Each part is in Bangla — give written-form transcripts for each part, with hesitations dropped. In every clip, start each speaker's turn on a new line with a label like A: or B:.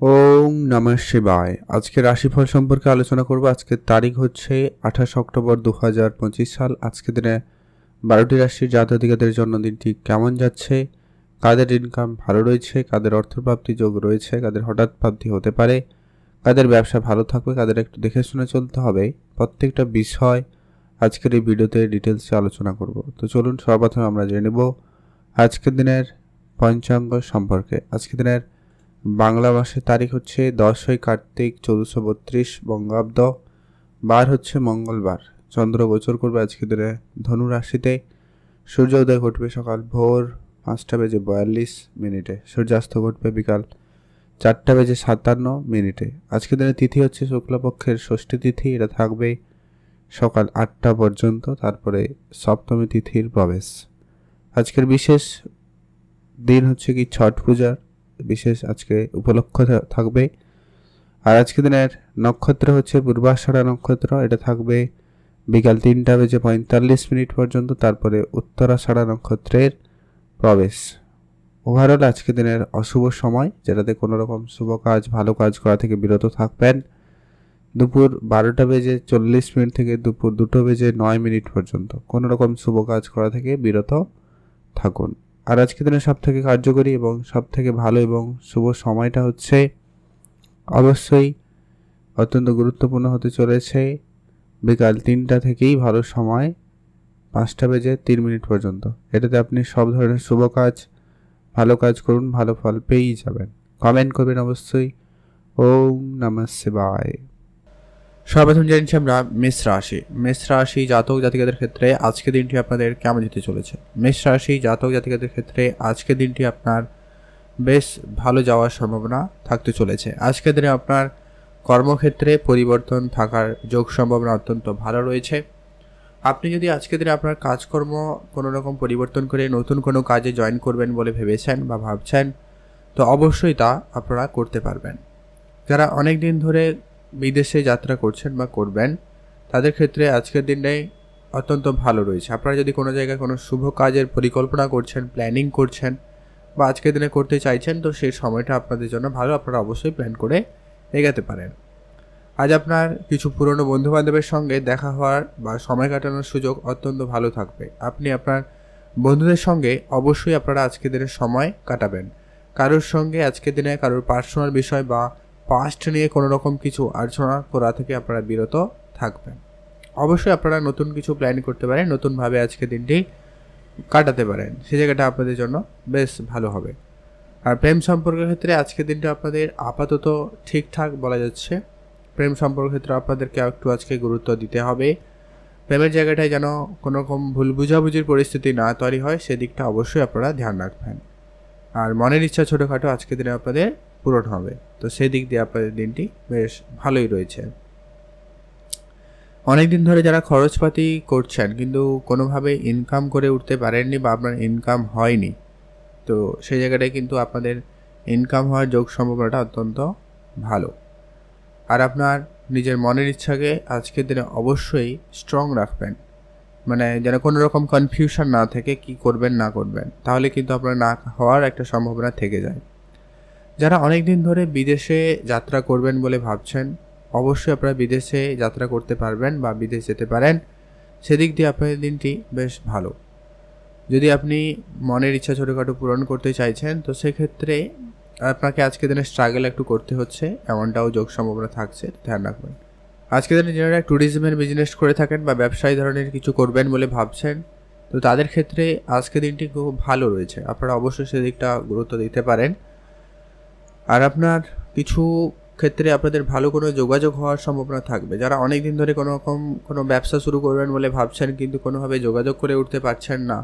A: ওম নমঃ শিবায়। আজকে রাশিফল সম্পর্কে আলোচনা করব। আজকের তারিখ হচ্ছে 28 অক্টোবর 2025 সাল। আজকে দিনে 12টি রাশির জাতক-জাতিকাদের জন্মদিনটি কেমন যাচ্ছে, কাদের ইনকাম ভালো রয়েছে, কাদের অর্থপ্রাপ্তি যোগ রয়েছে, কাদের হঠাৎ প্রাপ্তি হতে পারে, কাদের ব্যবসা ভালো থাকবে, কাদের একটু দেখে শুনে চলতে হবে, প্রত্যেকটা বিষয় আজকের এই ভিডিওতে ডিটেলসে আলোচনা করব। তো চলুন সর্বপ্রথমে আমরা জেনে নেব আজকের দিনের পঞ্চাঙ্গ সম্পর্কে। আজকের দিনের বাংলা মাসের তারিখ হচ্ছে 10 কার্তিক 1432 বঙ্গাব্দ, বার হচ্ছে মঙ্গলবার। চন্দ্র গোচর করবে আজকে দিনে ধনু রাশিতে। সূর্য উদয় ঘটবে সকাল ভোর 5:42, সূর্যাস্ত ঘটবে বিকাল 4:57। আজকে দিনে তিথি হচ্ছে শুক্লপক্ষের ষষ্ঠী তিথি, এটা থাকবে সকাল 8টা পর্যন্ত, তারপরে সপ্তমী তিথির প্রবেশ। আজকের বিশেষ দিন হচ্ছে কি ছট পূজার বিশেষ আজকে উপলক্ষ থাকবে। আর আজকে দিনের নক্ষত্র হচ্ছে পূর্বাষাঢ়া নক্ষত্র, এটা থাকবে বিকাল 3:45 পর্যন্ত, তারপরে উত্তরাষাঢ়া নক্ষত্রের প্রবেশ। ওভারঅল আজকে দিনের অশুভ সময়, যেটাতে কোনো রকম শুভ কাজ ভালো কাজ করা থেকে বিরত থাকবেন। দুপুর 12:40 থেকে দুপুর 2:09 পর্যন্ত কোনো রকম শুভ কাজ করা থেকে বিরত থাকুন। আর আজকে দিনে সব থেকে কার্যকরী এবং সব থেকে ভালো এবং শুভ সময়টা হচ্ছে অবশ্যই অত্যন্ত গুরুত্বপূর্ণ হতে চলেছে বিকাল 3টা থেকেই ভালো সময় 5:03 পর্যন্ত। এটাতে আপনি সব ধরনের শুভ কাজ ভালো কাজ করুন, ভালো ফল পেয়েই যাবেন। কমেন্ট করবেন অবশ্যই। ওম নমঃ শিবায়। সর্বপ্রথম জানছি আমরা মেষ রাশি জাতক জাতিকাদের ক্ষেত্রে আজকের দিনটি আপনাদের কেমন যেতে চলেছে। মেষ রাশি জাতক জাতিকাদের ক্ষেত্রে আজকের দিনটি আপনার বেশ ভালো যাওয়ার সম্ভাবনা থাকতে চলেছে। আজকের দিনে আপনার কর্মক্ষেত্রে পরিবর্তন থাকার যোগ সম্ভাবনা অত্যন্ত ভালো রয়েছে। আপনি যদি আজকের দিনে আপনার কাজকর্ম কোনো রকম পরিবর্তন করে নতুন কোনো কাজে জয়েন করবেন বলে ভেবেছেন বা ভাবছেন, তো অবশ্যই তা আপনারা করতে পারবেন। যারা অনেক দিন ধরে বিদেশে যাত্রা করছেন বা করবেন, তাদের ক্ষেত্রে আজকের দিনটাই অত্যন্ত ভালো রয়েছে। আপনারা যদি কোনো জায়গায় কোনো শুভ কাজের পরিকল্পনা করছেন, প্ল্যানিং করছেন বা আজকের দিনে করতে চাইছেন, তো সেই সময়টা আপনাদের জন্য ভালো। আপনারা অবশ্যই প্ল্যান করে এগাতে পারেন। আজ আপনার কিছু পুরনো বন্ধুবান্ধবের সঙ্গে দেখা হওয়ার বা সময় কাটানোর সুযোগ অত্যন্ত ভালো থাকবে। আপনি আপনার বন্ধুদের সঙ্গে অবশ্যই আপনারা আজকের দিনে সময় কাটাবেন। কারোর সঙ্গে আজকের দিনে কারোর পার্সোনাল বিষয় বা পাস্ট নিয়ে কোনো রকম কিছু আলোচনা করা থেকে আপনারা বিরত থাকবেন। অবশ্যই আপনারা নতুন কিছু প্ল্যান করতে পারেন, নতুনভাবে আজকের দিনটি কাটাতে পারেন, সেই জায়গাটা আপনাদের জন্য বেশ ভালো হবে। আর প্রেম সম্পর্কের ক্ষেত্রে আজকের দিনটা আপনাদের আপাতত ঠিকঠাক বলা যাচ্ছে। প্রেম সম্পর্কের ক্ষেত্রে আপনাদেরকে একটু আজকে গুরুত্ব দিতে হবে। প্রেমের জায়গাটায় যেন কোনো রকম ভুল বুঝাবুঝির পরিস্থিতি না তৈরি হয়, সেদিকটা অবশ্যই আপনারা ধ্যান রাখবেন। আর মনের ইচ্ছা ছোটোখাটো আজকের দিনে আপনাদের পূরণ হবে, তো সেই দিক দিয়ে আপনাদের দিনটি বেশ ভালোই রয়েছে। অনেক দিন ধরে যারা খরচপাতি করছেন কিন্তু কোনোভাবে ইনকাম করে উঠতে পারেননি বা আপনার ইনকাম হয়নি, তো সেই জায়গাটায় কিন্তু আপনাদের ইনকাম হওয়ার যোগ সম্ভাবনাটা অত্যন্ত ভালো। আর আপনার নিজের মনের ইচ্ছাকে আজকের দিনে অবশ্যই স্ট্রং রাখবেন, মানে যেন কোনো রকম কনফিউশন না থেকে কি করবেন না করবেন, তাহলে কিন্তু আপনার না হওয়ার একটা সম্ভাবনা থেকে যায়। যারা অনেক দিন ধরে বিদেশে যাত্রা করবেন বলে ভাবছেন, অবশ্যই আপনারা বিদেশে যাত্রা করতে পারবেন বা বিদেশ যেতে পারেন, সেদিক দিয়ে আপনাদের দিনটি বেশ ভালো। যদি আপনি মনের ইচ্ছা ছোটোখাটো পূরণ করতে চাইছেন, তো সেক্ষেত্রে আপনাকে আজকের দিনে স্ট্রাগল একটু করতে হচ্ছে, এমনটাও যোগ সম্ভাবনা থাকছে, ধ্যান রাখবেন। আজকের দিনে যারা ট্যুরিজমের বিজনেস করে থাকেন বা ব্যবসায়ী ধরনের কিছু করবেন বলে ভাবছেন, তো তাদের ক্ষেত্রে আজকের দিনটি খুব ভালো রয়েছে। আপনারা অবশ্যই সেদিকটা গুরুত্ব দিতে পারেন। আর আপনার কিছু ক্ষেত্রে আপনাদের ভালো কোনো যোগাযোগ হওয়ার সম্ভাবনা থাকবে। যারা অনেক দিন ধরে কোনো ব্যবসা শুরু করবেন বলে ভাবছেন কিন্তু কোনোভাবে যোগাযোগ করে উঠতে পারছেন না,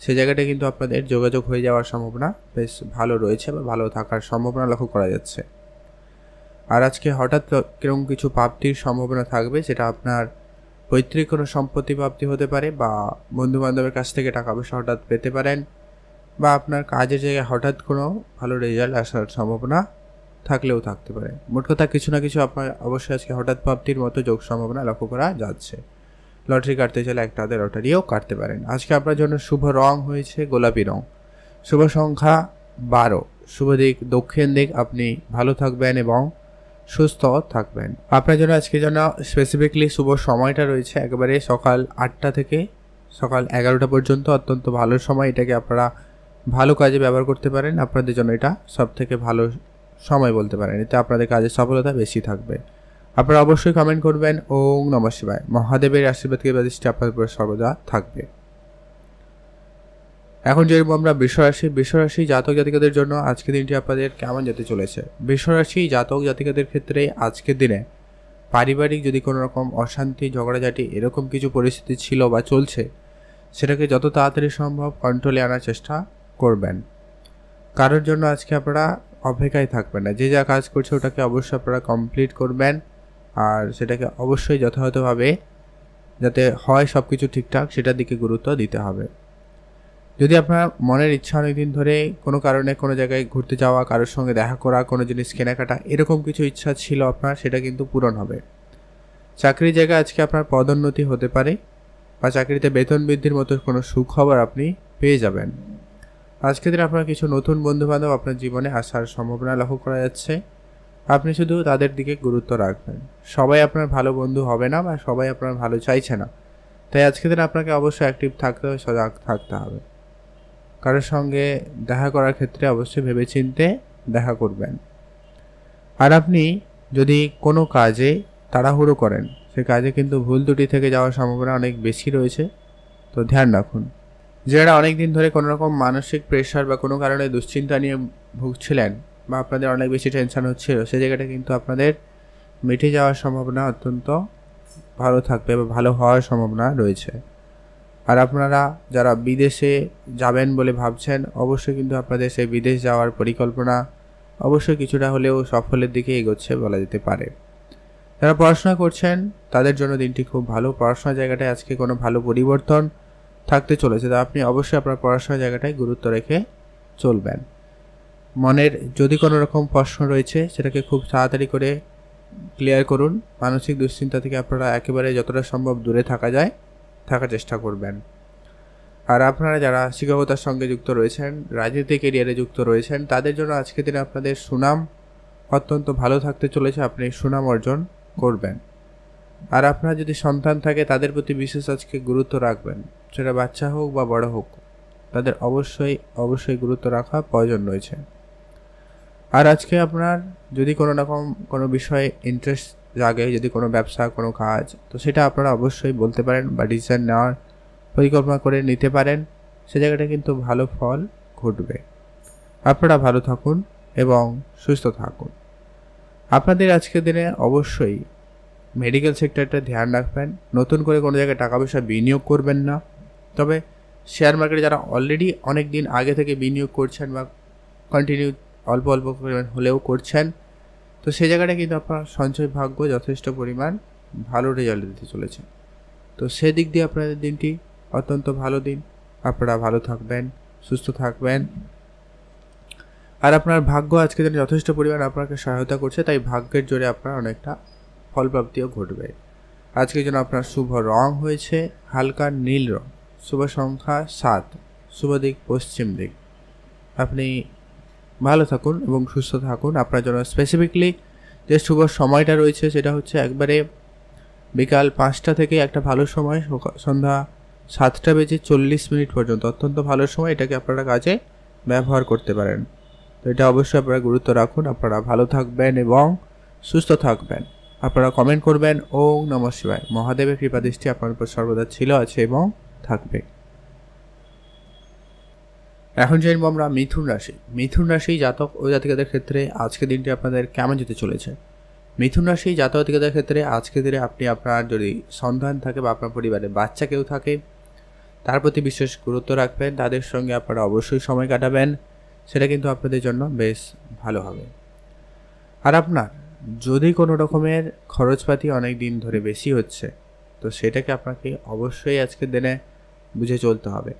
A: সে জায়গাটা কিন্তু আপনাদের যোগাযোগ হয়ে যাওয়ার সম্ভাবনা বেশ ভালো রয়েছে বা ভালো থাকার সম্ভাবনা লক্ষ্য করা যাচ্ছে। আর আজকে হঠাৎ কিরকম কিছু প্রাপ্তির সম্ভাবনা থাকবে, সেটা আপনার পৈতৃক কোনো সম্পত্তি প্রাপ্তি হতে পারে বা বন্ধুবান্ধবের কাছ থেকে টাকা পয়সা হঠাৎ পেতে পারেন, বা আপনার কাজের জায়গায় হঠাৎ কোনো ভালো রেজাল্ট আসার সম্ভাবনা থাকলেও থাকতে পারে। মোট কথা কিছু না কিছু আপনার অবশ্যই আজকে হঠাৎ প্রাপ্তির মতো যোগ সম্ভাবনা লক্ষ্য করা যাচ্ছে। লটারি কাটতে চাইলে একটা হাতে লটারিও কাটতে পারেন। আজকে আপনার জন্য শুভ রং হয়েছে গোলাপি রং, শুভ সংখ্যা 12, শুভ দিক দক্ষিণ দিক। আপনি ভালো থাকবেন এবং সুস্থ থাকবেন। আপনার জন্য আজকের জন্য স্পেসিফিকলি শুভ সময়টা রয়েছে একেবারে সকাল 8টা থেকে সকাল 11টা পর্যন্ত। অত্যন্ত ভালো সময়, এটাকে আপনারা ভালো কাজে ব্যবহার করতে পারেন। আপনাদের জন্য এটা সবথেকে ভালো সময় বলতে পারেন, এতে আপনাদের কাজের সফলতা বেশি থাকবে। আপনারা অবশ্যই কমেন্ট করবেন ওম নমঃ শিবায়। মহাদেবের আশীর্বাদ দৃষ্টি আপনাদের উপর সর্বদা থাকবে। এখন যেরকম আমরা বৃষরাশি জাতক জাতিকাদের জন্য আজকের দিনটি আপনাদের কেমন যেতে চলেছে। বৃষরাশি জাতক জাতিকাদের ক্ষেত্রে আজকের দিনে পারিবারিক যদি কোনো রকম অশান্তি ঝগড়াঝাটি এরকম কিছু পরিস্থিতি ছিল বা চলছে, সেটাকে যত তাড়াতাড়ি সম্ভব কন্ট্রোলে আনার চেষ্টা করবেন। কারোর জন্য আজকে আপনারা অপেক্ষায় থাকবেন না, যে যা কাজ করছে ওটাকে অবশ্যই আপনারা কমপ্লিট করবেন, আর সেটাকে অবশ্যই যথাযথভাবে যাতে হয় সব কিছু ঠিকঠাক সেটার দিকে গুরুত্ব দিতে হবে। যদি আপনার মনের ইচ্ছা অনেক দিন ধরে কোনো কারণে কোনো জায়গায় ঘুরতে যাওয়া, কারোর সঙ্গে দেখা করা, কোনো জিনিস কেনাকাটা এরকম কিছু ইচ্ছা ছিল আপনার, সেটা কিন্তু পূরণ হবে। চাকরির জায়গায় আজকে আপনার পদোন্নতি হতে পারে বা চাকরিতে বেতন বৃদ্ধির মতো কোনো সুখবর আপনি পেয়ে যাবেন। আজকের দিন আপনার কিছু নতুন বন্ধুবান্ধব আপনার জীবনে আসার সম্ভাবনা লক্ষ্য করা যাচ্ছে। আপনি শুধু তাদের দিকে গুরুত্ব রাখবেন। সবাই আপনার ভালো বন্ধু হবে না বা সবাই আপনার ভালো চাইছে না, তাই আজকের দিন আপনাকে অবশ্যই অ্যাক্টিভ থাকতে হবে, সজাগ থাকতে হবে। কারোর সঙ্গে দেখা করার ক্ষেত্রে অবশ্যই ভেবেচিন্তে দেখা করবেন। আর আপনি যদি কোনো কাজে তাড়াহুড়ো করেন, সে কাজে কিন্তু ভুল ত্রুটি থেকে যাওয়ার সম্ভাবনা অনেক বেশি রয়েছে, তো ধ্যান রাখুন। যারা অনেক দিন ধরে কোনো রকম মানসিক প্রেশার বা কোনো কারণে দুশ্চিন্তা নিয়ে ভুগছিলেন বা আপনাদের অনেক বেশি টেনশন হচ্ছিল, সেই জায়গাটা কিন্তু আপনাদের মিটে যাওয়ার সম্ভাবনা অত্যন্ত ভালো থাকবে বা ভালো হওয়ার সম্ভাবনা রয়েছে। আর আপনারা যারা বিদেশে যাবেন বলে ভাবছেন, অবশ্যই কিন্তু আপনাদের সেই বিদেশ যাওয়ার পরিকল্পনা অবশ্যই কিছুটা হলেও সফলের দিকে এগোচ্ছে বলা যেতে পারে। যারা পড়াশোনা করছেন তাদের জন্য দিনটি খুব ভালো। পড়াশোনার জায়গাটায় আজকে কোনো ভালো পরিবর্তন থাকতে চলেছে, তো আপনি অবশ্যই আপনার পড়াশোনার জায়গাটায় গুরুত্ব রেখে চলবেন। মনের যদি কোনো রকম প্রশ্ন রয়েছে সেটাকে খুব তাড়াতাড়ি করে ক্লিয়ার করুন। মানসিক দুশ্চিন্তা থেকে আপনারা একেবারে যতটা সম্ভব দূরে থাকার চেষ্টা করবেন। আর আপনারা যারা শিক্ষকতার সঙ্গে যুক্ত রয়েছেন, রাজনীতিক এরিয়ারে যুক্ত রয়েছেন, তাদের জন্য আজকের দিনে আপনাদের সুনাম অত্যন্ত ভালো থাকতে চলেছে। আপনি সুনাম অর্জন করবেন। আর আপনার যদি সন্তান থাকে তাদের প্রতি বিশেষ আজকে গুরুত্ব রাখবেন, সেটা বাচ্চা হোক বা বড় হোক, তাদের অবশ্যই গুরুত্ব রাখা প্রয়োজন রয়েছে। আর আজকে আপনার যদি কোনো রকম কোনো বিষয়ে ইন্টারেস্ট জাগে, যদি কোনো ব্যবসা কোনো কাজ, তো সেটা আপনারা অবশ্যই বলতে পারেন বা ডিসিশন নেওয়ার পরিকল্পনা করে নিতে পারেন, সে জায়গাটা কিন্তু ভালো ফল ঘটবে। আপনারা ভালো থাকুন এবং সুস্থ থাকুন। আপনাদের আজকের দিনে অবশ্যই মেডিকেল সেক্টরটা ধ্যান রাখবেন। নতুন করে কোনো জায়গায় টাকা পয়সা বিনিয়োগ করবেন না। তবে শেয়ার মার্কেটে যারা অলরেডি অনেক দিন আগে থেকে বিনিয়োগ করছেন বা কন্টিনিউ অল্প পরিমাণ হলেও করছেন, তো সেই জায়গাটা কিন্তু আপনার সঞ্চয় ভাগ্য যথেষ্ট পরিমাণ ভালো রেজাল্ট দিতে চলেছে। তো সেদিক দিয়ে আপনাদের দিনটি অত্যন্ত ভালো দিন। আপনারা ভালো থাকবেন, সুস্থ থাকবেন। আর আপনার ভাগ্য আজকে দিনে যথেষ্ট পরিমাণ আপনাকে সহায়তা করছে, তাই ভাগ্যের জোরে আপনার অনেকটা ফলপ্রাপ্তিও ঘটবে। আজকের জন্য আপনার শুভ রং হয়েছে হালকা নীল রং, শুভ সংখ্যা 7, শুভ দিক পশ্চিম দিক। আপনি ভালো থাকুন এবং সুস্থ থাকুন। আপনার জন্য স্পেসিফিকলি যে শুভ সময়টা রয়েছে সেটা হচ্ছে একবারে বিকাল 5টা থেকে একটা ভালো সময়, সন্ধ্যা 7:40 পর্যন্ত অত্যন্ত ভালো সময়। এটাকে আপনারা কাজে ব্যবহার করতে পারেন। তো এটা অবশ্যই আপনারা গুরুত্ব রাখুন। আপনারা ভালো থাকবেন এবং সুস্থ থাকবেন। আপনারা কমেন্ট করবেন ওম নমঃ শিবায়। মহাদেবের কৃপাদৃষ্টি আপনার উপর সর্বদা ছিল, আছে এবং থাকবে। এখন জানবো আমরা মিথুন রাশি জাতক ও জাতিকাদের ক্ষেত্রে আজকের দিনটি আপনাদের কেমন যেতে চলেছে। মিথুন রাশি জাতক জাতিকাদের ক্ষেত্রে আজকের দিনে আপনি আপনার যদি সন্তান থাকে বা আপনার পরিবারে বাচ্চা কেউ থাকে, তার প্রতি বিশেষ গুরুত্ব রাখবেন। তাদের সঙ্গে আপনারা অবশ্যই সময় কাটাবেন, সেটা কিন্তু আপনাদের জন্য বেশ ভালো হবে। আর আপনার যদি কোনো রকমের খরচপাতি অনেক দিন ধরে বেশি হচ্ছে, তো সেটাকে আপনাকে অবশ্যই আজকের দিনে বুঝে চলতে হবে।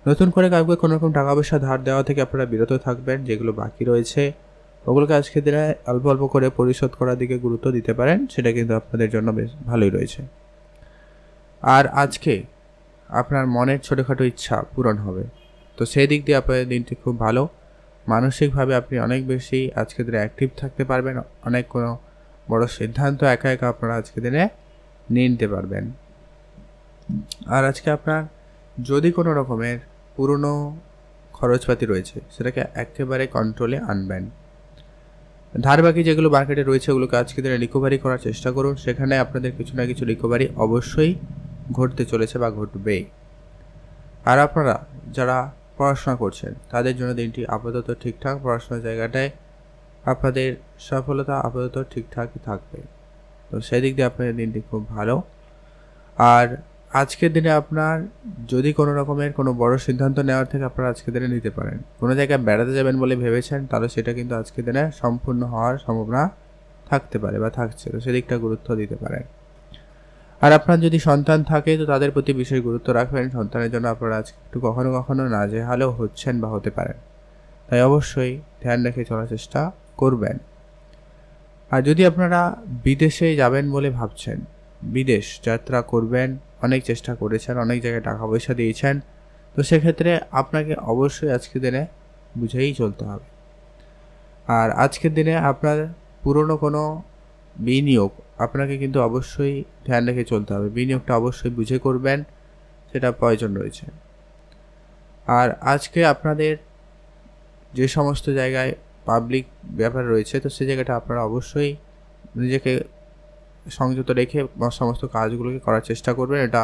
A: নতুন করে কাউকে কোনো রকম টাকা পয়সা ধার দেওয়া থেকে আপনারা বিরত থাকবেন। যেগুলো বাকি রয়েছে ওগুলোকে আজকের দিনে অল্প করে পরিশোধ করার দিকে গুরুত্ব দিতে পারেন, সেটা কিন্তু আপনাদের জন্য বেশ ভালোই রয়েছে। আর আজকে আপনার মনের ছোটোখাটো ইচ্ছা পূরণ হবে, তো সেই দিক দিয়ে আপনাদের দিনটি খুব ভালো। মানসিকভাবে আপনি অনেক বেশি আজকের দিনে অ্যাক্টিভ থাকতে পারবেন, অনেক কোনো বড় সিদ্ধান্ত একা একা আপনারা আজকের দিনে নিয়ে নিতে পারবেন। আর আজকে আপনার যদি কোনো রকমের পুরনো খরচপাতি রয়েছে সেটাকে একেবারে কন্ট্রোলে আনবেন। ধার বাকি যেগুলো মার্কেটে রয়েছে ওগুলোকে আজকে দিনে রিকভারি করার চেষ্টা করুন, সেখানে আপনাদের কিছু না কিছু রিকভারি অবশ্যই ঘটতে চলেছে বা ঘটবে। আর আপনারা যারা পড়াশোনা করছেন তাদের জন্য দিনটি আপাতত ঠিকঠাক, পড়াশোনার জায়গাটায় আপনাদের সফলতা আপাতত ঠিকঠাকই থাকবে, তো সেই দিক দিয়ে আপনাদের দিনটি খুব ভালো। আর আজকের দিনে আপনার যদি কোনো রকমের কোনো বড় সিদ্ধান্ত নেওয়ার থেকে আপনারা আজকের দিনে নিতে পারেন। কোনো জায়গায় বেড়াতে যাবেন বলে ভেবেছেন, তাহলে সেটা কিন্তু আজকের দিনে সম্পূর্ণ হওয়ার সম্ভাবনা থাকতে পারে বা থাকছে, তো সেদিকটা গুরুত্ব দিতে পারেন। আর আপনার যদি সন্তান থাকে তো তাদের প্রতি বিশেষ গুরুত্ব রাখবেন। সন্তানের জন্য আপনারা আজকে একটু কখনো কখনো নাজেহালও হচ্ছেন বা হতে পারেন, তাই অবশ্যই ধ্যান রেখে চলার চেষ্টা করবেন। আর যদি আপনারা বিদেশে যাবেন বলে ভাবছেন, বিদেশ যাত্রা করবেন, অনেক চেষ্টা করেছেন, অনেক জায়গায় টাকা পয়সা দিয়েছেন, তো সেক্ষেত্রে আপনাকে অবশ্যই আজকের দিনে বুঝেই চলতে হবে। আর আজকের দিনে আপনার পুরনো কোনো বিনিয়োগ আপনাকে কিন্তু অবশ্যই ধ্যান রেখে চলতে হবে, বিনিয়োগটা অবশ্যই বুঝে করবেন, সেটা প্রয়োজন রয়েছে। আর আজকে আপনাদের যে সমস্ত জায়গায় পাবলিক ব্যাপার রয়েছে, তো সেই জায়গাটা আপনারা অবশ্যই নিজেকে সংযত রেখে সমস্ত কাজগুলোকে করার চেষ্টা করবেন, এটা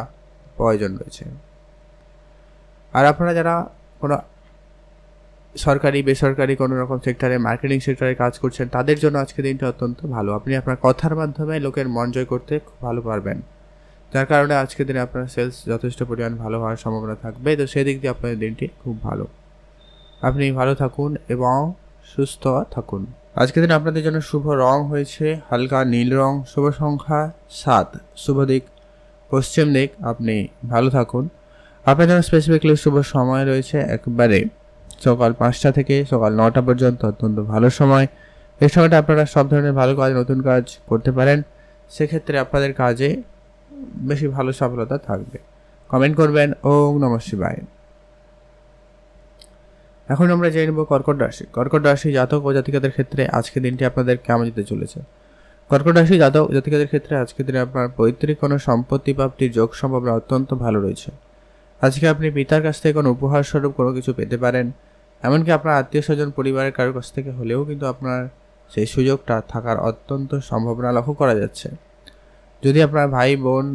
A: প্রয়োজন রয়েছে। আর আপনারা যারা কোনো সরকারি বেসরকারি কোনো রকম সেক্টরে, মার্কেটিং সেক্টরে কাজ করছেন, তাদের জন্য আজকে দিনটা অত্যন্ত ভালো। আপনি আপনার কথার মাধ্যমে লোকের মন জয় করতে খুব ভালো পারবেন, যার কারণে আজকের দিনে আপনার সেলস যথেষ্ট পরিমাণ ভালো হওয়ার সম্ভাবনা থাকবে, তো সেদিক দিয়ে আপনাদের দিনটি খুব ভালো। আপনি ভালো থাকুন এবং সুস্থ থাকুন। আজকের দিনে আপনাদের জন্য শুভ রং হয়েছে হালকা নীল রং, শুভ সংখ্যা 7, শুভ দিক পশ্চিম দিক। আপনি ভালো থাকুন। আপনার জন্য স্পেসিফিকলি শুভ সময় রয়েছে একবারে সকাল 5টা থেকে সকাল 9টা পর্যন্ত, অত্যন্ত ভালো সময়। এই সময়টা আপনারা সব ধরনের ভালো কাজ, নতুন কাজ করতে পারেন, সেক্ষেত্রে আপনাদের কাজে বেশি ভালো সফলতা থাকবে। কমেন্ট করবেন। ওম নমঃ শিবায়। এখন আমরা জেনে নেব কর্কট রাশি। কর্কট রাশি জাতক ও জাতিকাদের ক্ষেত্রে আজকের দিনটি আপনাদের কেমন যেতে চলেছে। কর্কট রাশি জাতক জাতিকাদের ক্ষেত্রে আজকের দিনে আপনার পৈতৃক কোনো সম্পত্তি প্রাপ্তির যোগ সম্ভাবনা অত্যন্ত ভালো রয়েছে। আজকে আপনি পিতার কাছ থেকে কোনো উপহার স্বরূপ কোনো কিছু পেতে পারেন, এমনকি আপনার আত্মীয় স্বজন পরিবারের কারোর কাছ থেকে হলেও কিন্তু আপনার সেই সুযোগটা থাকার অত্যন্ত সম্ভাবনা লক্ষ্য করা যাচ্ছে। যদি আপনার ভাই বোন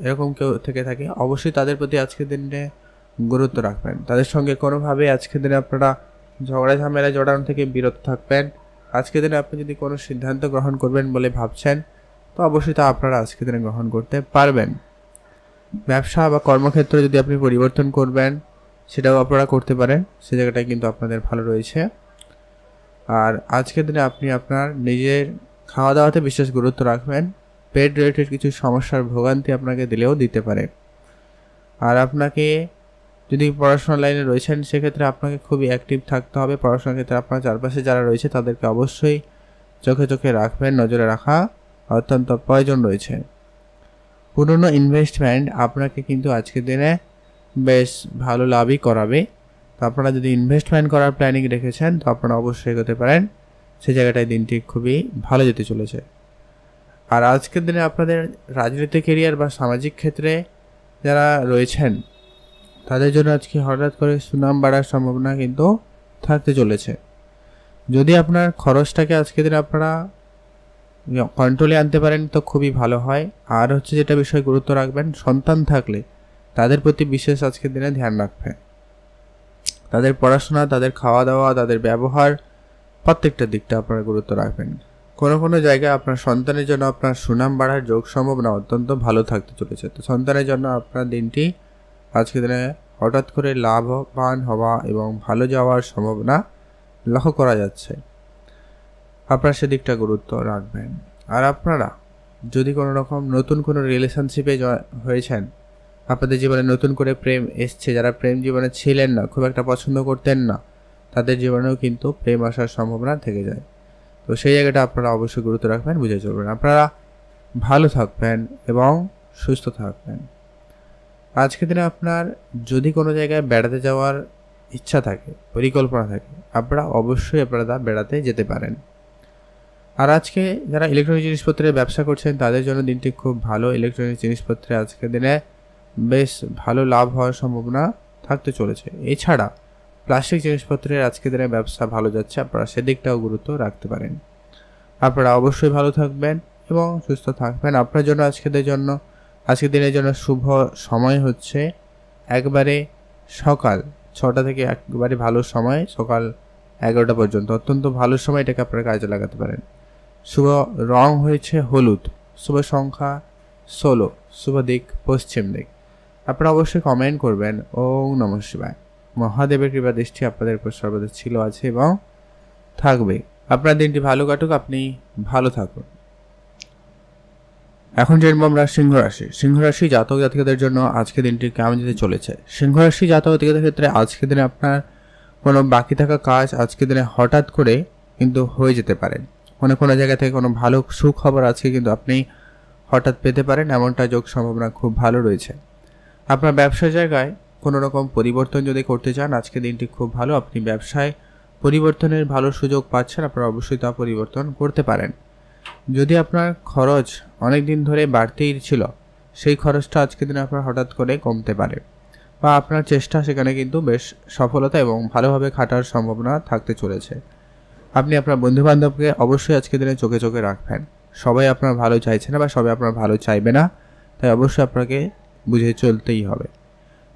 A: এরকম কেউ থেকে থাকে, অবশ্যই তাদের প্রতি আজকের দিনে গুরুত্ব রাখবেন। তাদের সঙ্গে কোনোভাবে আজকের দিনে আপনারা ঝগড়া ঝামেলায় জড়ানো থেকে বিরত থাকবেন। আজকের দিনে আপনি যদি কোনো সিদ্ধান্ত গ্রহণ করবেন বলে ভাবছেন, তো অবশ্যই তা আপনারা আজকের দিনে গ্রহণ করতে পারবেন। ব্যবসা বা কর্মক্ষেত্রে যদি আপনি পরিবর্তন করবেন, সেটাও আপনারা করতে পারেন, সে জায়গাটায় কিন্তু আপনাদের ভালো রয়েছে। আর আজকের দিনে আপনি আপনার নিজের খাওয়া দাওয়াতে বিশেষ গুরুত্ব রাখবেন। পেট রিলেটেড কিছু সমস্যার ভোগান্তি আপনাকে দিলেও দিতে পারে। আর আপনাকে যদি পড়াশোনার লাইনে রয়েছেন, সেক্ষেত্রে আপনাকে খুবই অ্যাক্টিভ থাকতে হবে। পড়াশোনার ক্ষেত্রে আপনার চারপাশে যারা রয়েছে তাদেরকে অবশ্যই চোখে চোখে রাখবেন, নজরে রাখা অত্যন্ত প্রয়োজন রয়েছে। পুরনো ইনভেস্টমেন্ট আপনাকে কিন্তু আজকের দিনে বেশ ভালো লাভই করাবে। তো আপনারা যদি ইনভেস্টমেন্ট করার প্ল্যানিং রেখেছেন, তো আপনারা অবশ্যই এগোতে পারেন, সেই জায়গাটায় দিনটি খুবই ভালো যেতে চলেছে। আর আজকের দিনে আপনাদের রাজনৈতিক ক্যারিয়ার বা সামাজিক ক্ষেত্রে যারা রয়েছেন, তাদের জন্য আজকে হঠাৎ করে সুনাম বাড়ার সম্ভাবনা কিন্তু থাকতে চলেছে। যদি আপনার খরচটাকে আজকের দিনে আপনারা কন্ট্রোলে আনতে পারেন তো খুবই ভালো হয়। আর হচ্ছে যেটা বিষয়ে গুরুত্ব রাখবেন, সন্তান থাকলে তাদের প্রতি বিশেষ আজকের দিনে ধ্যান রাখবেন। তাদের পড়াশোনা, তাদের খাওয়া দাওয়া, তাদের ব্যবহার, প্রত্যেকটা দিকটা আপনারা গুরুত্ব রাখবেন। কোনো কোনো জায়গায় আপনার সন্তানের জন্য আপনার সুনাম বাড়ার যোগ সম্ভাবনা অত্যন্ত ভালো থাকতে চলেছে। তো সন্তানের জন্য আপনার দিনটি আজকের দিনে হঠাৎ করে লাভবান হওয়া এবং ভালো যাওয়ার সম্ভাবনা লক্ষ্য করা যাচ্ছে। আপনারা সেদিকটা গুরুত্ব রাখবেন। আর আপনারা যদি কোনো রকম নতুন কোনো রিলেশনশিপে হয়েছেন, আপনাদের জীবনে নতুন করে প্রেম এসছে, যারা প্রেম জীবনে ছিলেন না, খুব একটা পছন্দ করতেন না, তাদের জীবনেও কিন্তু প্রেম আসার সম্ভাবনা থেকে যায়। তো সেই জায়গাটা আপনারা অবশ্যই গুরুত্ব রাখবেন, বুঝে চলবেন। আপনারা ভালো থাকবেন এবং সুস্থ থাকবেন। আজকের দিনে আপনার যদি কোনো জায়গায় বেড়াতে যাওয়ার ইচ্ছা থাকে, পরিকল্পনা থাকে, আপনারা অবশ্যই আপনারা বেড়াতে যেতে পারেন। আর আজকে যারা ইলেকট্রনিক জিনিসপত্রের ব্যবসা করছেন তাদের জন্য দিনটি খুব ভালো। ইলেকট্রনিক জিনিসপত্রে আজকের দিনে বেশ ভালো লাভ হওয়ার সম্ভাবনা থাকতে চলেছে। এছাড়া প্লাস্টিক জিনিসপত্রের আজকের দিনে ব্যবসা ভালো যাচ্ছে, আপনারা সেদিকটাও গুরুত্ব রাখতে পারেন। আপনারা অবশ্যই ভালো থাকবেন এবং সুস্থ থাকবেন। আপনার জন্য আজকের দিনের জন্য শুভ সময় হচ্ছে একবারে সকাল 6টা থেকে একবারে ভালো সময় সকাল 11টা পর্যন্ত, অত্যন্ত ভালো সময়, এটাকে আপনারা কাজে লাগাতে পারেন। শুভ রং হয়েছে হলুদ, শুভ সংখ্যা 16, শুভ দিক পশ্চিম দিক। আপনারা অবশ্যই কমেন্ট করবেন ওম নমঃ শিবায়। মহাদেবের কৃপা দৃষ্টি আপনাদের উপর সর্বদা ছিল, আছে এবং থাকবে। আপনার দিনটি ভালো কাটুক, আপনি ভালো থাকুন। এখন জানবো আমরা সিংহ রাশি জাতক জাতিকাদের জন্য আজকে দিনটি কেমন যেতে চলেছে। সিংহ রাশি জাতক জাতিকাদের ক্ষেত্রে আজকের দিনে আপনার কোনো বাকি থাকা কাজ আজকের দিনে হঠাৎ করে কিন্তু হয়ে যেতে পারে। কোনো জায়গা থেকে কোনো ভালো সুখবর আজকে কিন্তু আপনি হঠাৎ পেতে পারেন, এমনটা যোগ সম্ভাবনা খুব ভালো রয়েছে। আপনার ব্যবসার জায়গায় কোনো রকম পরিবর্তন যদি করতে চান আজকে দিনটি খুব ভালো। আপনি ব্যবসায় পরিবর্তনের ভালো সুযোগ পাচ্ছেন, আপনারা অবশ্যই তা পরিবর্তন করতে পারেন। যদি আপনার খরচ অনেক দিন ধরে বাড়তেই ছিল, সেই খরচটা আজকের দিনে আপনার হঠাৎ করে কমতে পারে, বা আপনার চেষ্টা সেখানে কিন্তু বেশ সফলতা এবং ভালোভাবে খাটার সম্ভাবনা থাকতে চলেছে। আপনি আপনার বন্ধুবান্ধবকে অবশ্যই আজকের দিনে চোখে চোখে রাখবেন। সবাই আপনার ভালো চাইছে না বা সবাই আপনার ভালো চাইবে না, তাই অবশ্যই আপনাকে বুঝে চলতেই হবে।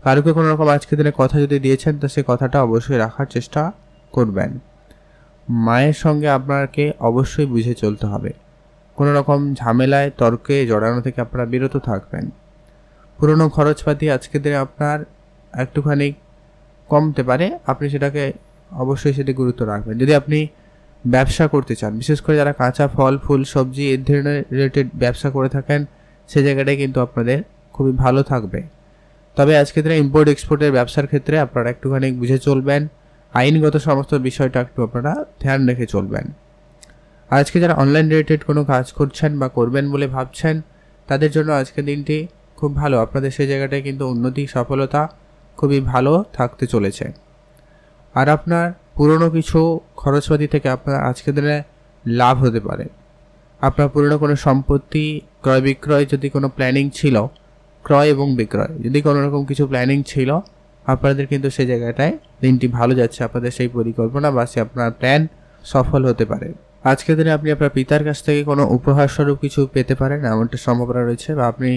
A: কারোকে কোনো রকম আজকের দিনে কথা যদি দিয়েছেন তা সে কথাটা অবশ্যই রাখার চেষ্টা করবেন। মায়ের সঙ্গে আপনাকে অবশ্যই বুঝে চলতে হবে। কোনো রকম ঝামেলায় তর্কে জড়ানো থেকে আপনারা বিরত থাকবেন। পুরনো খরচপাতি আজকের দিনে আপনার একটুখানি কমতে পারে, আপনি সেটাকে অবশ্যই সেটি গুরুত্ব রাখবেন। যদি আপনি ব্যবসা করতে চান, বিশেষ করে যারা কাঁচা ফল ফুল সবজি এই ধরনের রিলেটেড ব্যবসা করে থাকেন, সে জায়গাটায় কিন্তু আপনাদের খুবই ভালো থাকবে। তবে আজকের দিনে ইম্পোর্ট এক্সপোর্টের ব্যবসার ক্ষেত্রে আপনারা একটুখানি বুঝে চলবেন, আইনগত সমস্ত বিষয়টা একটু আপনারা ধ্যান রেখে চলবেন। আজকে যারা অনলাইন রিলেটেড কোনো কাজ করছেন বা করবেন বলে ভাবছেন তাদের জন্য আজকের দিনটি খুব ভালো। আপনাদের সেই জায়গাটায় কিন্তু উন্নতি সফলতা খুবই ভালো থাকতে চলেছে। আর আপনার পুরনো কিছু খরচপাতি থেকে আপনার আজকের দিনে লাভ হতে পারে। আপনার পুরনো কোনো সম্পত্তি ক্রয় বিক্রয় যদি কোনো প্ল্যানিং ছিল, ক্রয় এবং বিক্রয় যদি কোনো রকম কিছু প্ল্যানিং ছিল, আপনাদের কিন্তু সেই জায়গাটায় দিনটি ভালো যাচ্ছে। আপনাদের সেই পরিকল্পনা বা সে আপনার প্ল্যান সফল হতে পারে। আজকের দিনে আপনি আপনার পিতার কাছ থেকে কোনো উপহার স্বরূপ কিছু পেতে পারেন, এমনটা সম্ভাবনা রয়েছে। বা আপনি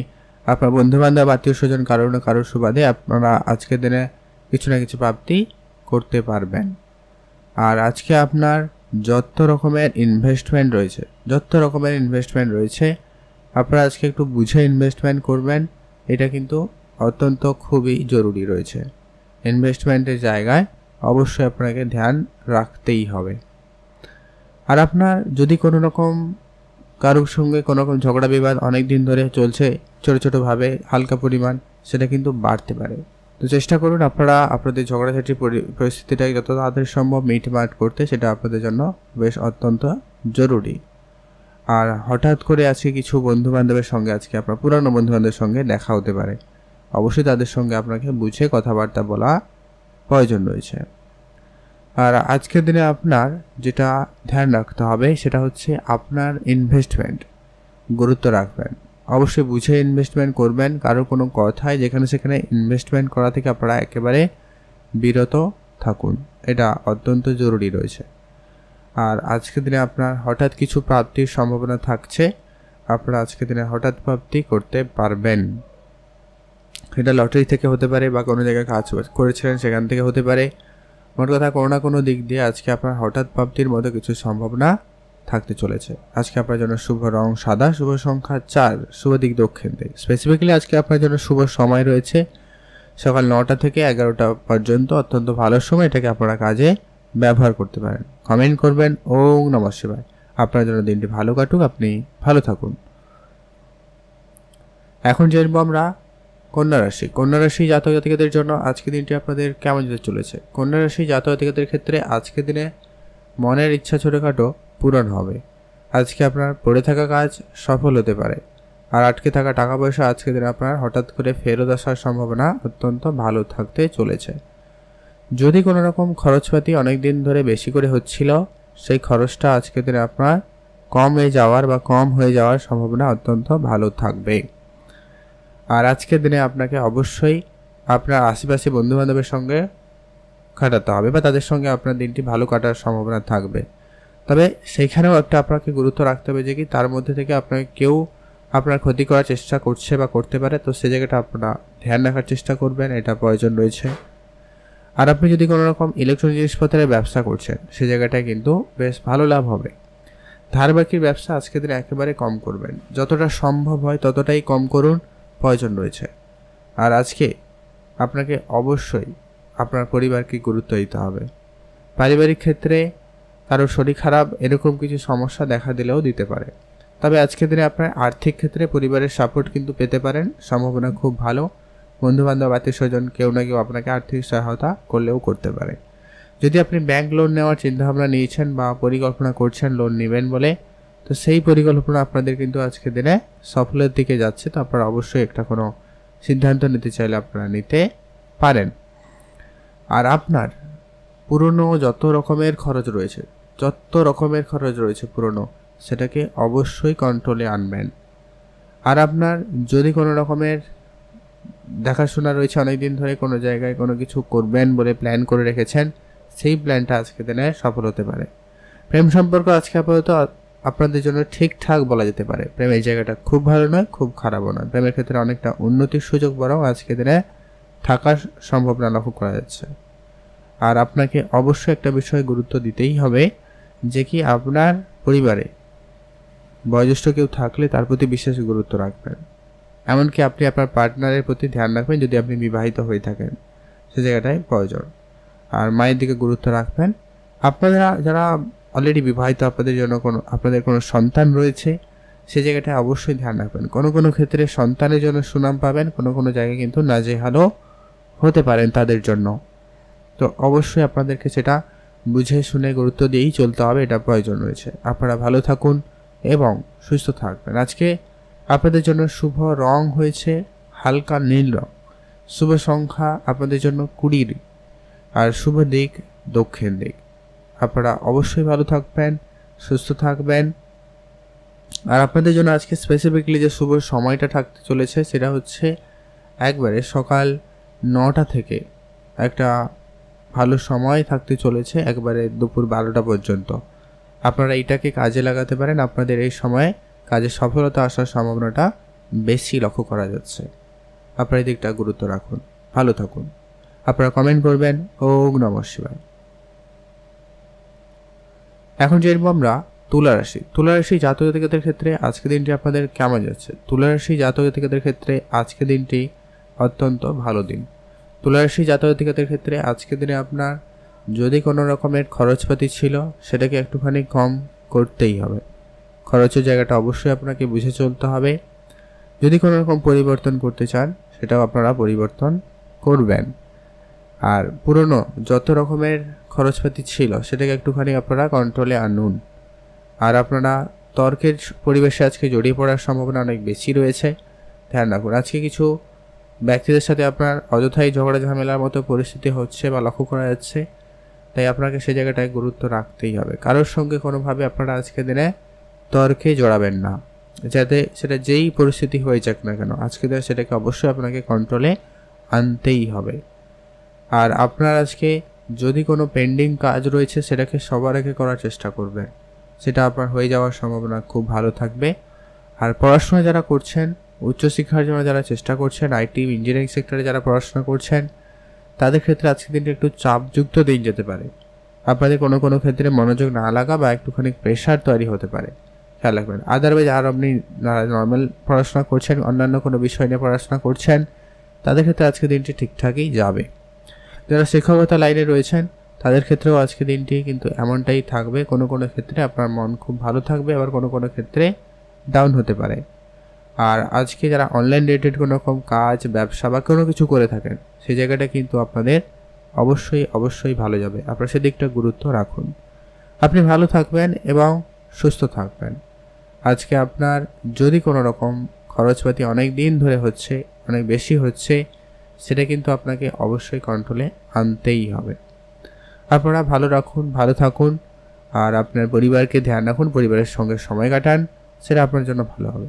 A: আপনার বন্ধুবান্ধব আত্মীয় স্বজন কারোর না কারোর সুবাদে আপনারা আজকের দিনে কিছু না কিছু প্রাপ্তি করতে পারবেন। আর আজকে আপনার যত রকমের ইনভেস্টমেন্ট রয়েছে আপনারা আজকে একটু বুঝে ইনভেস্টমেন্ট করবেন। এটা কিন্তু অত্যন্ত খুবই জরুরি রয়েছে। ইনভেস্টমেন্টের জায়গায় অবশ্যই আপনাকে ধ্যান রাখতেই হবে। আর আপনার যদি কোনো রকম কারোর সঙ্গে কোনো রকম ঝগড়া বিবাদ অনেক দিন ধরে চলছে ছোটোভাবে হালকা পরিমাণ, সেটা কিন্তু বাড়তে পারে। তো চেষ্টা করুন আপনারা আপনাদের ঝগড়াঝাটির পরিস্থিতিটাকে যত তাড়াতাড়ি সম্ভব মিটমাট করতে, সেটা আপনাদের জন্য বেশ অত্যন্ত জরুরি। আর হঠাৎ করে আজকে কিছু বন্ধুবান্ধবের সঙ্গে আজকে আপনার পুরানো বন্ধুবান্ধবের সঙ্গে দেখা হতে পারে, অবশ্যই তাদের সঙ্গে আপনাকে বুঝে কথাবার্তা বলা প্রয়োজন রয়েছে। আর আজকের দিনে আপনার যেটা ধ্যান রাখতে হবে সেটা হচ্ছে আপনার ইনভেস্টমেন্ট গুরুত্ব রাখবেন। অবশ্যই বুঝে ইনভেস্টমেন্ট করবেন। কারো কোনো কথায় যেখানে সেখানে ইনভেস্টমেন্ট করা থেকে আপনারা একেবারে বিরত থাকুন, এটা অত্যন্ত জরুরি রয়েছে। আর আজকের দিনে আপনার হঠাৎ কিছু প্রাপ্তির সম্ভাবনা থাকছে, আপনারা আজকের দিনে হঠাৎ প্রাপ্তি করতে পারবেন। এটা লটারি থেকে হতে পারে বা কোনো জায়গায় কাজ করেছিলেন সেখান থেকে হতে পারে। মোট কথা কোনো না কোনো দিক দিয়ে আজকে আপনার হঠাৎ প্রাপ্তির মতো কিছু সম্ভাবনা থাকতে চলেছে। আজকে আপনার জন্য শুভ রং সাদা, শুভ সংখ্যা 4, শুভ দিক দক্ষিণ দিক। স্পেসিফিক্যালি আজকে আপনার জন্য শুভ সময় রয়েছে সকাল 9টা থেকে 11টা পর্যন্ত, অত্যন্ত ভালো সময়। এটাকে আপনারা কাজে ব্যবহার করতে পারেন। কমেন্ট করবেন ওম নমঃ শিবায়। আপনার জন্য দিনটি ভালো কাটুক, আপনি ভালো থাকুন। এখন জানবো আমরা কন্যা রাশি জাতক জাতিকাদের জন্য আজকে দিনটি আপনাদের কেমন যেতে চলেছে। কন্যা রাশি জাতক জাতিকাদের ক্ষেত্রে আজকের দিনে মনের ইচ্ছা ছোটোখাটো পূরণ হবে। আজকে আপনার পড়ে থাকা কাজ সফল হতে পারে। আর আটকে থাকা টাকা পয়সা আজকের দিনে আপনার হঠাৎ করে ফেরত আসার সম্ভাবনা অত্যন্ত ভালো থাকতে চলেছে। যদি কোনো রকম খরচপাতি অনেক দিন ধরে বেশি করে হচ্ছিল, সেই খরচটা আজকের দিনে আপনার কম হয়ে যাওয়ার সম্ভাবনা অত্যন্ত ভালো থাকবে। আর আজকের দিনে আপনাকে অবশ্যই আপনার আশেপাশে বন্ধুবান্ধবের সঙ্গে কাটাতে হবে বা তাদের সঙ্গে আপনার দিনটি ভালো কাটার সম্ভাবনা থাকবে। তবে সেইখানেও একটা আপনাকে গুরুত্ব রাখতে হবে যে কি তার মধ্যে থেকে আপনাকে কেউ আপনার ক্ষতি করার চেষ্টা করছে বা করতে পারে, তো সে জায়গাটা আপনারা ধ্যান রাখার চেষ্টা করবেন, এটা প্রয়োজন রয়েছে। আর আপনি যদি কোনো রকম ইলেকট্রনিক জিনিসপত্রের ব্যবসা করছেন, সে জায়গাটায় কিন্তু বেশ ভালো লাভ হবে। ধার বাকির ব্যবসা আজকের দিনে একেবারে কম করবেন, যতটা সম্ভব হয় ততটাই কম করুন, প্রয়োজন রয়েছে। আর আজকে আপনাকে অবশ্যই আপনার পরিবারকে গুরুত্ব দিতে হবে। পারিবারিক ক্ষেত্রে কারো শরীর খারাপ এরকম কিছু সমস্যা দেখা দিলেও দিতে পারে, তবে আজকের দিনে আপনার আর্থিক ক্ষেত্রে পরিবারের সাপোর্ট কিন্তু পেতে পারেন, সম্ভাবনা খুব ভালো। বন্ধুবান্ধব আত্মীয় স্বজন কেউ না কেউ আপনাকে আর্থিক সহায়তা করলেও করতে পারে। যদি আপনি ব্যাংক লোন নেওয়ার চিন্তাভাবনা নিয়েছেন বা পরিকল্পনা করছেন লোন নেবেন বলে, তো সেই পরিকল্পনা আপনাদের কিন্তু আজকের দিনে সফলের দিকে যাচ্ছে। তো আপনারা অবশ্যই একটা কোনো সিদ্ধান্ত নিতে চাইলে আপনারা নিতে পারেন। আর আপনার পুরনো যত রকমের খরচ রয়েছে পুরনো, সেটাকে অবশ্যই কন্ট্রোলে আনবেন। আর আপনার যদি কোনো রকমের দেখাশোনা রয়েছে, অনেক দিন ধরে কোনো জায়গায় কোনো কিছু করবেন বলে প্ল্যান করে রেখেছেন, সেই প্ল্যানটা আজকে দিনে সফল হতে পারে। প্রেম সম্পর্ক আজকে আপাতত আপনাদের জন্য ঠিকঠাক বলা যেতে পারে। প্রেমের জায়গাটা খুব ভালো নয়, খুব খারাপও নয়। প্রেমের ক্ষেত্রে অনেকটা উন্নতির সুযোগ বরং আজকে দিনে থাকার সম্ভাবনা লক্ষ্য করা যাচ্ছে। আর আপনাকে অবশ্যই একটা বিষয়ে গুরুত্ব দিতেই হবে যে কি আপনার পরিবারে বয়োজ্যেষ্ঠ কেউ থাকলে তার প্রতি বিশেষ গুরুত্ব রাখবেন। এমনকি আপনি আপনার পার্টনারের প্রতি ধ্যান রাখবেন যদি আপনি বিবাহিত হয়ে থাকেন, সে জায়গাটায় প্রয়োজন। আর মায়ের দিকে গুরুত্ব রাখবেন। আপনারা যারা অলরেডি বিবাহিত, আপনাদের কোনো সন্তান রয়েছে, সে জায়গাটায় অবশ্যই ধ্যান রাখবেন। কোনো ক্ষেত্রে সন্তানের জন্য সুনাম পাবেন, কোনো জায়গায় কিন্তু নাজেহালও হতে পারেন তাদের জন্য। তো অবশ্যই আপনাদেরকে সেটা বুঝে শুনে গুরুত্ব দিয়েই চলতে হবে, এটা প্রয়োজন রয়েছে। আপনারা ভালো থাকুন এবং সুস্থ থাকবেন। আজকে আপনাদের জন্য শুভ রং হয়েছে হালকা নীল রং, শুভ সংখ্যা আপনাদের জন্য 20, আর শুভ দিক দক্ষিণ দিক। আপনারা অবশ্যই ভালো থাকবেন, সুস্থ থাকবেন। আর আপনাদের জন্য আজকে স্পেসিফিকলি যে শুভ সময়টা থাকতে চলেছে সেটা হচ্ছে একবারে সকাল 9টা থেকে একটা ভালো সময় থাকতে চলেছে একবারে দুপুর 12টা পর্যন্ত। আপনারা এটাকে কাজে লাগাতে পারেন। আপনাদের এই সময়ে কাজে সফলতা আসার সম্ভাবনাটা বেশি লক্ষ্য করা যাচ্ছে। আপনারা এই দিকটা গুরুত্ব রাখুন, ভালো থাকুন। আপনারা কমেন্ট করবেন। ওম নমঃ শিবায়। এখন জানবো আমরা তুলা রাশি জাতক জাতিকাদের ক্ষেত্রে আজকে দিনটি আপনাদের কেমন যাচ্ছে। তুলা রাশি জাতক জাতিকাদের ক্ষেত্রে আজকে দিনটি অত্যন্ত ভালো দিন। তুলা রাশি জাতক জাতিকাদের ক্ষেত্রে আজকে দিনে আপনার যদি কোনো রকমের খরচপাতি ছিল, সেটাকে একটুখানি কম করতেই হবে। খরচের জায়গাটা অবশ্যই আপনাকে বুঝে চলতে হবে। যদি কোনো রকম পরিবর্তন করতে চান, সেটাও আপনারা পরিবর্তন করবেন। আর পুরনো যত রকমের খরচপাতি ছিল, সেটাকে একটুখানি আপনারা কন্ট্রোলে আনুন। আর আপনারা তর্কের পরিবেশে আজকে জড়িয়ে পড়ার সম্ভাবনা অনেক বেশি রয়েছে, ধ্যান রাখুন। আজকে কিছু ব্যক্তিদের সাথে আপনার অযথাই ঝগড়া ঝামেলার মতো পরিস্থিতি হচ্ছে বা লক্ষ্য করা যাচ্ছে, তাই আপনাকে সে জায়গাটায় গুরুত্ব রাখতেই হবে। কারোর সঙ্গে কোনোভাবে আপনারা আজকে দিনে তর্কে জড়াবেন না, যাতে সেটা যেই পরিস্থিতি হয়ে যাক না কেন, আজকে দিনে সেটাকে অবশ্যই আপনাকে কন্ট্রোলে আনতেই হবে। আর আপনার আজকে যদি কোনো পেন্ডিং কাজ রয়েছে, সেটাকে সবার আগে করার চেষ্টা করবেন, সেটা আপনার হয়ে যাওয়ার সম্ভাবনা খুব ভালো থাকবে। আর পড়াশোনা যারা করছেন, উচ্চশিক্ষার জন্য যারা চেষ্টা করছেন, আইটি ইঞ্জিনিয়ারিং সেক্টরে যারা পড়াশোনা করছেন, তাদের ক্ষেত্রে আজকের দিনটা একটু চাপযুক্ত দিন যেতে পারে। আপনাদের কোনো ক্ষেত্রে মনোযোগ না লাগা বা একটুখানি প্রেশার তৈরি হতে পারে, খেয়াল রাখবেন। আদারওয়াইজ আর আপনি নর্মাল পড়াশোনা করছেন, অন্যান্য কোনো বিষয় নিয়ে পড়াশোনা করছেন, তাদের ক্ষেত্রে আজকের দিনটি ঠিকঠাকই যাবে। যারা শিক্ষকতা লাইনে রয়েছেন, তাদের ক্ষেত্রেও আজকের দিনটি কিন্তু এমনটাই থাকবে। কোনো ক্ষেত্রে আপনার মন খুব ভালো থাকবে, আবার কোনো ক্ষেত্রে ডাউন হতে পারে। আর আজকে যারা অনলাইন রিলেটেড কোনো রকম কাজ, ব্যবসা বা কোনো কিছু করে থাকেন, সেই জায়গাটা কিন্তু আপনাদের অবশ্যই ভালো যাবে। আপনারা সেদিকটা গুরুত্ব রাখুন। আপনি ভালো থাকবেন এবং সুস্থ থাকবেন। আজকে আপনার যদি কোনো রকম খরচপাতি অনেক দিন ধরে হচ্ছে, অনেক বেশি হচ্ছে, সেটা কিন্তু আপনাকে অবশ্যই কন্ট্রোলে আনতেই হবে। আপনারা ভালো রাখুন, ভালো থাকুন, আর আপনার পরিবারকে ধ্যান রাখুন, পরিবারের সঙ্গে সময় কাটান, সেটা আপনার জন্য ভালো হবে।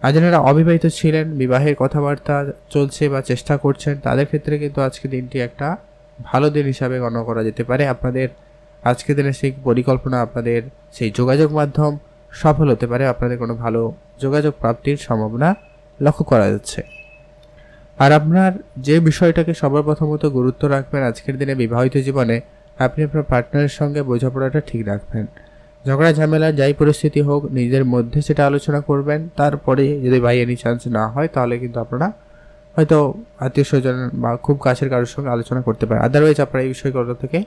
A: আর যারা অবিবাহিত ছিলেন, বিবাহের কথাবার্তা চলছে বা চেষ্টা করছেন, তাদের ক্ষেত্রে কিন্তু আজকে দিনটি একটা ভালো দিন হিসাবে গণ্য করা যেতে পারে। আপনাদের আজকের দিনে সেই পরিকল্পনা, আপনাদের সেই যোগাযোগ মাধ্যম সফল হতে পারে। আপনাদের কোনো ভালো যোগাযোগ প্রাপ্তির সম্ভাবনা লক্ষ্য করা যাচ্ছে। আর আপনার যে বিষয়টাকে সবার প্রথমত গুরুত্ব রাখবেন আজকের দিনে বিবাহিত জীবনে, আপনি আপনার পার্টনারের সঙ্গে বোঝাপড়াটা ঠিক রাখবেন। ঝগড়া ঝামেলা যাই পরিস্থিতি হোক, নিজের মধ্যে সেটা আলোচনা করবেন। তারপরে যদি বাই এনি চান্স না হয়, তাহলে কিন্তু আপনারা হয়তো আত্মীয় স্বজন বা খুব কাছের কারোর সঙ্গে আলোচনা করতে পারেন। আদারওয়াইজ আপনারা এই বিষয়গুলো থেকে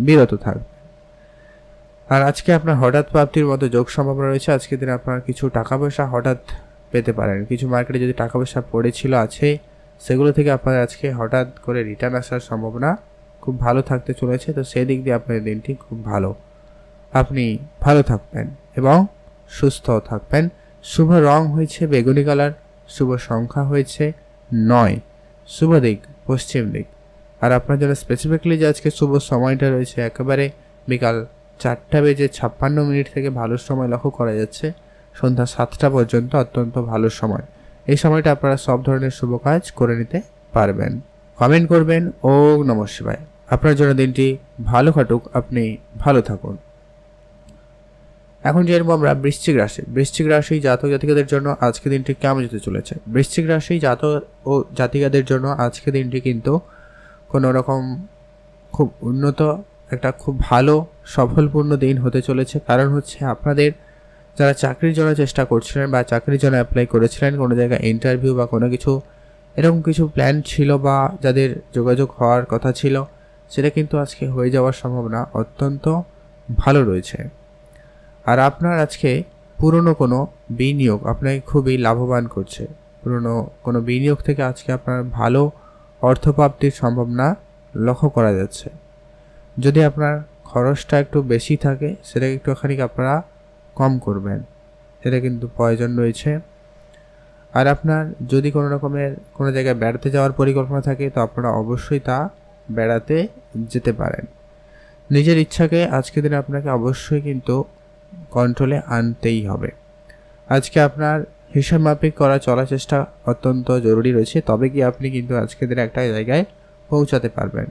A: বিরত থাকবেন। আর আজকে আপনার হঠাৎ প্রাপ্তির মতো যোগ সম্ভাবনা রয়েছে। আজকের দিনে আপনার কিছু টাকা পয়সা হঠাৎ পেতে পারেন। কিছু মার্কেটে যদি টাকা পয়সা পড়েছিল আছে, সেগুলো থেকে আপনার আজকে হঠাৎ করে রিটার্ন আসার সম্ভাবনা খুব ভালো থাকতে চলেছে। তো সেই দিক দিয়ে আপনার দিনটি খুব ভালো। আপনি ভালো থাকবেন এবং সুস্থ থাকবেন। শুভ রং হয়েছে বেগুনি কালার, শুভ সংখ্যা হয়েছে 9, শুভ দিক পশ্চিম দিক। আর আপনার জন্য স্পেসিফিকলি যে আজকে শুভ সময়টা রয়েছে একেবারে বিকাল 4:56 থেকে ভালো সময় লক্ষ্য করা যাচ্ছে। সন্ধ্যা 7টা পর্যন্ত অত্যন্ত ভালো সময়। এই সময়টা আপনারা সব ধরনের শুভ কাজ করে নিতে পারবেন। কমেন্ট করবেন ওম নমঃ শিবায়। আপনার জন্য দিনটি ভালো কাটুক, আপনি ভালো থাকুন। এখন জানবো আমরা বৃশ্চিক রাশি জাতক জাতিকাদের জন্য আজকে দিনটি কেমন যেতে চলেছে। বৃশ্চিক রাশি জাতক ও জাতিকাদের জন্য আজকে দিনটি কিন্তু কোনো রকম খুব উন্নত একটা খুব ভালো সফলপূর্ণ দিন হতে চলেছে। কারণ হচ্ছে আপনাদের যারা চাকরির জন্য চেষ্টা করছিলেন বা চাকরির জন্য অ্যাপ্লাই করেছিলেন, কোনো জায়গায় ইন্টারভিউ বা কোনো কিছু এরকম কিছু প্ল্যান ছিল বা যাদের যোগাযোগ হওয়ার কথা ছিল, সেটা কিন্তু আজকে হয়ে যাওয়ার সম্ভাবনা অত্যন্ত ভালো রয়েছে। আর আপনার আজকে পুরনো কোনো বিনিয়োগ আপনাকে খুবই লাভবান করছে। পুরনো কোনো বিনিয়োগ থেকে আজকে আপনার ভালো অর্থপ্রাপ্তির সম্ভাবনা লক্ষ্য করা যাচ্ছে। যদি আপনার খরচটা একটু বেশি থাকে, সেটাকে একটুখানি আপনারা কম করবেন, সেটা কিন্তু প্রয়োজন রয়েছে। আর আপনার যদি কোনো রকমের কোনো জায়গায় বেড়াতে যাওয়ার পরিকল্পনা থাকে, তো আপনারা অবশ্যই তা বেড়াতে যেতে পারেন। নিজের ইচ্ছাকে আজকের দিনে আপনাকে অবশ্যই কিন্তু কন্ট্রোলে আনতেই হবে। আজকে আপনার হিসাব মাফিক করা চলার চেষ্টা অত্যন্ত জরুরি রয়েছে, তবে কি আপনি কিন্তু আজকের দিনে একটা জায়গায় পৌঁছাতে পারবেন।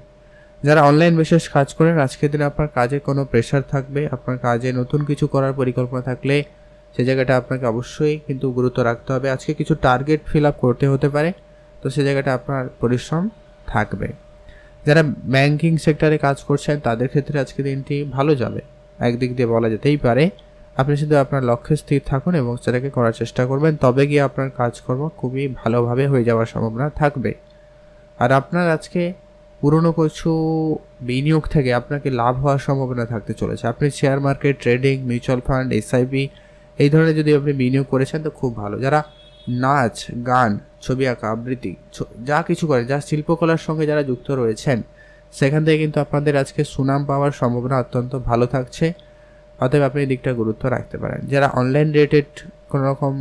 A: যারা অনলাইন বিশেষ কাজ করেন, আজকের দিনে আপনার কাজে কোনো প্রেশার থাকবে। আপনার কাজে নতুন কিছু করার পরিকল্পনা থাকলে সে জায়গাটা আপনাকে অবশ্যই কিন্তু গুরুত্ব রাখতে হবে। আজকে কিছু টার্গেট ফিল আপ করতে হতে পারে, তো সে জায়গাটা আপনার পরিশ্রম থাকবে। যারা ব্যাংকিং সেক্টরে কাজ করছেন, তাদের ক্ষেত্রে আজকে দিনটি ভালো যাবে। একদিক দিয়ে বলা যেতেই পারে আপনি শুধু আপনার লক্ষ্যে স্থির থাকুন এবং সেটাকে করার চেষ্টা করবেন, তবে গিয়ে আপনার কাজকর্ম খুবই ভালোভাবে হয়ে যাওয়ার সম্ভাবনা থাকবে। আর আপনার আজকে পুরনো কিছু বিনিয়োগ থেকে আপনাকে লাভ হওয়ার সম্ভাবনা থাকতে চলেছে। আপনি share market, trading, mutual fund, SIP এই ধরনের যদি আপনি বিনিয়োগ করেছেন, তো খুব ভালো। যারা নাচ, গান, ছবি আঁকা, আবৃত্তি যা কিছু করেন, যা শিল্পকলার সঙ্গে যারা যুক্ত রয়েছেন, সেখান থেকে কিন্তু আপনাদের আজকে সুনাম পাওয়ার সম্ভাবনা অত্যন্ত ভালো থাকছে। অতএব আপনি এই দিকটা গুরুত্ব রাখতে পারেন। যারা অনলাইন রিলেটেড কোনো রকম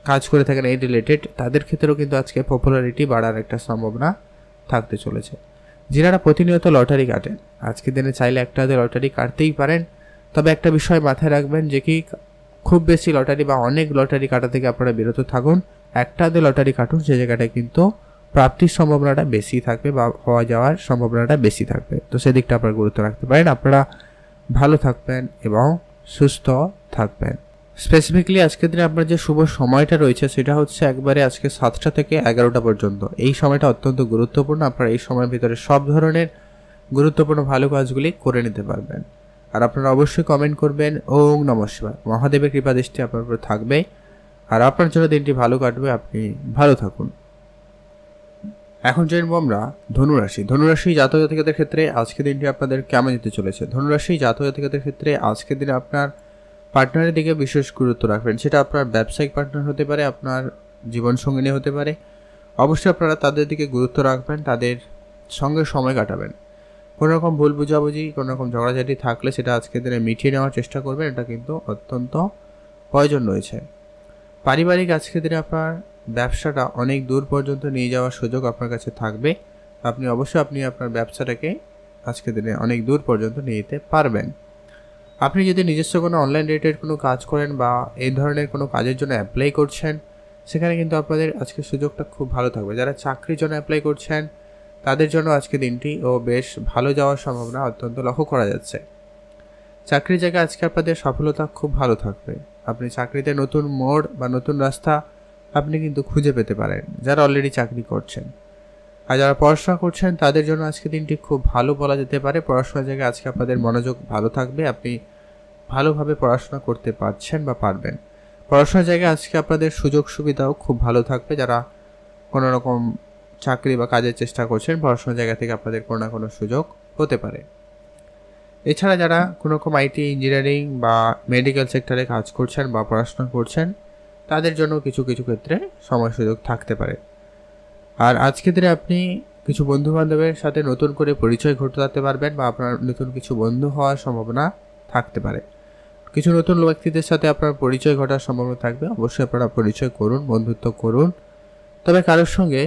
A: কাজ করে থাকেন এই রিলেটেড, তাদের ক্ষেত্রেও কিন্তু আজকে পপুলারিটি বাড়ার একটা সম্ভাবনা থাকতে চলেছে। যারা প্রতিনিয়ত লটারি কাটেন, আজকের দিনে চাইলে একটা হাতে লটারি কাটতেই পারেন, তবে একটা বিষয় মাথায় রাখবেন যে কি খুব বেশি লটারি বা অনেক লটারি কাটা থেকে আপনারা বিরত থাকুন। একটা হাতে লটারি কাটুন, সে জায়গাটায় কিন্তু প্রাপ্তির সম্ভাবনাটা বেশি থাকবে বা হওয়া যাওয়ার সম্ভাবনাটা বেশি থাকবে। তো সেদিকটা আপনারা গুরুত্ব রাখতে পারেন। আপনারা ভালো থাকবেন এবং সুস্থ থাকবেন। স্পেসিফিকলি আজকের দিনে আপনার যে শুভ সময়টা রয়েছে, সেটা হচ্ছে একবারে আজকে 7টা থেকে 11টা পর্যন্ত। এই সময়টা অত্যন্ত গুরুত্বপূর্ণ। আপনারা এই সময়ের ভিতরে সব ধরনের গুরুত্বপূর্ণ ভালো কাজগুলি করে নিতে পারবেন। আর আপনারা অবশ্যই কমেন্ট করবেন ওম নমঃ শিবায়। মহাদেবের কৃপা দৃষ্টি আপনার উপর থাকবে আর আপনার জন্য দিনটি ভালো কাটবে। আপনি ভালো থাকুন। এখন জানবো আমরা ধনুরাশি জাতক জাতিকাদের ক্ষেত্রে আজকের দিনটি আপনাদের কেমন যেতে চলেছে। ধনুরাশি জাতক জাতিকাদের ক্ষেত্রে আজকের দিনে আপনার পার্টনারের দিকে বিশেষ গুরুত্ব রাখবেন। সেটা আপনার ব্যবসায়িক পার্টনার হতে পারে, আপনার জীবনসঙ্গিনী হতে পারে। অবশ্যই আপনারা তাদের দিকে গুরুত্ব রাখবেন, তাদের সঙ্গে সময় কাটাবেন। কোনো রকম ভুল বুঝাবুঝি, কোনো রকম ঝগড়াঝাটি থাকলে সেটা আজকের দিনে মিটিয়ে নেওয়ার চেষ্টা করবেন। এটা কিন্তু অত্যন্ত প্রয়োজন রয়েছে। পারিবারিক আজকের দিনে আপনার ব্যবসাটা অনেক দূর পর্যন্ত নিয়ে যাওয়ার সুযোগ আপনার কাছে থাকবে। আপনি অবশ্যই আপনার ব্যবসাটাকে আজকের দিনে অনেক দূর পর্যন্ত নিয়ে যেতে পারবেন। আপনি যদি নিজস্ব কোনো অনলাইন রিলেটেড কোনো কাজ করেন বা এই ধরনের কোনো কাজের জন্য অ্যাপ্লাই করছেন, সেখানে কিন্তু আপনাদের আজকের সুযোগটা খুব ভালো থাকবে। যারা চাকরির জন্য অ্যাপ্লাই করছেন তাদের জন্য আজকে দিনটি বেশ ভালো যাওয়ার সম্ভাবনা অত্যন্ত লক্ষ্য করা যাচ্ছে। চাকরির জায়গায় আজকে আপনাদের সফলতা খুব ভালো থাকবে। আপনি চাকরিতে নতুন মোড় বা নতুন রাস্তা আপনি কিন্তু খুঁজে পেতে পারেন, যারা অলরেডি চাকরি করছেন। আর যারা পড়াশোনা করছেন তাদের জন্য আজকে দিনটি খুব ভালো বলা যেতে পারে। পড়াশোনার জায়গায় আজকে আপনাদের মনোযোগ ভালো থাকবে, আপনি ভালোভাবে পড়াশোনা করতে পারছেন বা পারবেন। পড়াশোনার জায়গায় আজকে আপনাদের সুযোগ সুবিধাও খুব ভালো থাকবে। যারা কোনো রকম চাকরি বা কাজের চেষ্টা করছেন, পড়াশোনার জায়গা থেকে আপনাদের কোনো না কোনো সুযোগ হতে পারে। এছাড়া যারা কোনো রকম আইটি, ইঞ্জিনিয়ারিং বা মেডিকেল সেক্টরে কাজ করছেন বা পড়াশোনা করছেন তাদের জন্য কিছু কিছু ক্ষেত্রে সময় সুযোগ থাকতে পারে। আর আজকের দিনে আপনি কিছু বন্ধুবান্ধবের সাথে নতুন করে পরিচয় ঘটাতে পারবেন বা আপনার নতুন কিছু বন্ধু হওয়ার সম্ভাবনা থাকতে পারে। কিছু নতুন ব্যক্তিদের সাথে আপনার পরিচয় ঘটার সম্ভাবনা থাকবে। অবশ্যই আপনারা পরিচয় করুন, বন্ধুত্ব করুন, তবে কারোর সঙ্গে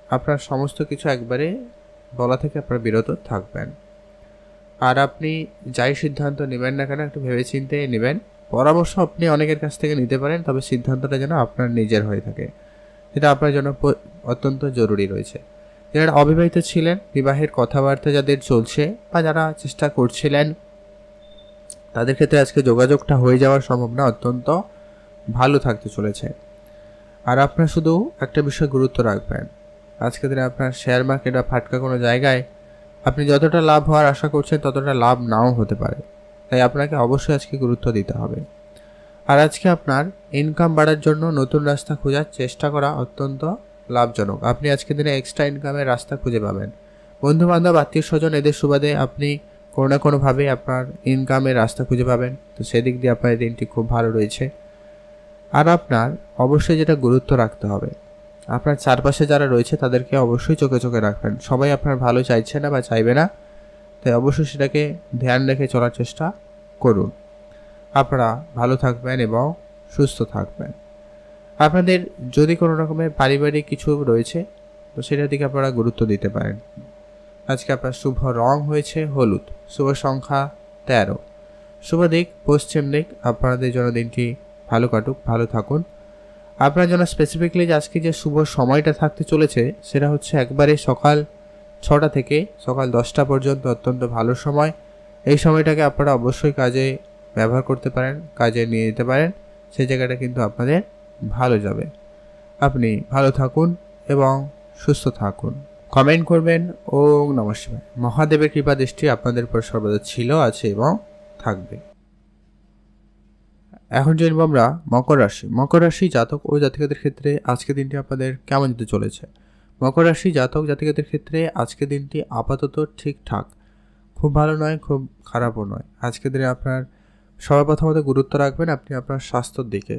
A: আপনার সমস্ত কিছু একবারে বলা থেকে আপনারা বিরত থাকবেন। আর আপনি যাই সিদ্ধান্ত নেবেন না কেন একটু ভেবেচিন্তে নেবেন। পরামর্শ আপনি অনেকের কাছ থেকে নিতে পারেন, তবে সিদ্ধান্তটা যেন আপনার নিজের হয়ে থাকে, যেটা আপনার জন্য অত্যন্ত জরুরি রয়েছে। যারা অবিবাহিত ছিলেন, বিবাহের কথাবার্তা যাদের চলছে বা যারা চেষ্টা করছিলেন, তাদের ক্ষেত্রে আজকে যোগাযোগটা হয়ে যাওয়ার সম্ভাবনা অত্যন্ত ভালো থাকতে চলেছে। আর আপনার শুধু একটা বিষয় গুরুত্ব রাখবেন, আজকের দিনে আপনার শেয়ার মার্কেট বা ফাটকা কোনো জায়গায় আপনি যতটা লাভ হওয়ার আশা করছেন ততটা লাভ নাও হতে পারে, তাই আপনাকে অবশ্যই আজকে গুরুত্ব দিতে হবে। আর আজকে আপনার ইনকাম বাড়ার জন্য নতুন রাস্তা খোঁজার চেষ্টা করা অত্যন্ত লাভজনক। আপনি আজকের দিনে এক্সট্রা ইনকামের রাস্তা খুঁজে পাবেন। বন্ধুবান্ধব, আত্মীয় স্বজন এদের সুবাদে আপনি কোনো না কোনোভাবে আপনার ইনকামের রাস্তা খুঁজে পাবেন, তো সেদিক দিয়ে আপনার দিনটি খুব ভালো রয়েছে। আর আপনার অবশ্যই যেটা গুরুত্ব রাখতে হবে, আপনার চারপাশে যারা রয়েছে তাদেরকে অবশ্যই চোখে চোখে রাখবেন। সবাই আপনার ভালো চাইছে না বা চাইবে না, তাই অবশ্যই সেটাকে ধ্যান রেখে চলার চেষ্টা করুন। আপনারা ভালো থাকবেন এবং সুস্থ থাকবেন। আপনাদের যদি কোনো রকমের পারিবারিক কিছু রয়েছে তো সেটার দিকে আপনারা গুরুত্ব দিতে পারেন। আজকে আপনার শুভ রং হয়েছে হলুদ, শুভ সংখ্যা 13, শুভ দিক পশ্চিম দিক। আপনাদের জন্য দিনটি ভালো কাটুক, ভালো থাকুন। আপনার জন্য স্পেসিফিকলি আজকে যে শুভ সময়টা থাকতে চলেছে সেটা হচ্ছে একবারে সকাল 6টা থেকে সকাল 10টা পর্যন্ত অত্যন্ত ভালো সময়। এই সময়টাকে আপনারা অবশ্যই কাজে ব্যবহার করতে পারেন, কাজে নিয়ে যেতে পারেন, সেই জায়গাটা কিন্তু আপনাদের ভালো যাবে। আপনি ভালো থাকুন এবং সুস্থ থাকুন। কমেন্ট করবেন। ওম নমঃ শিবায়। মহাদেবের কৃপা দৃষ্টি আপনাদের উপর সর্বদা ছিল, আছে এবং থাকবে। এখন জানবো আমরা মকর রাশি। মকর রাশি জাতক ও জাতিকাদের ক্ষেত্রে আজকে দিনটি আপনাদের কেমন যেতে চলেছে। মকর রাশি জাতক জাতিকাদের ক্ষেত্রে আজকে দিনটি আপাতত ঠিকঠাক, খুব ভালো নয়, খুব খারাপও নয়। আজকের দিনে আপনার সবার প্রথমত গুরুত্ব রাখবেন আপনি আপনার স্বাস্থ্যর দিকে।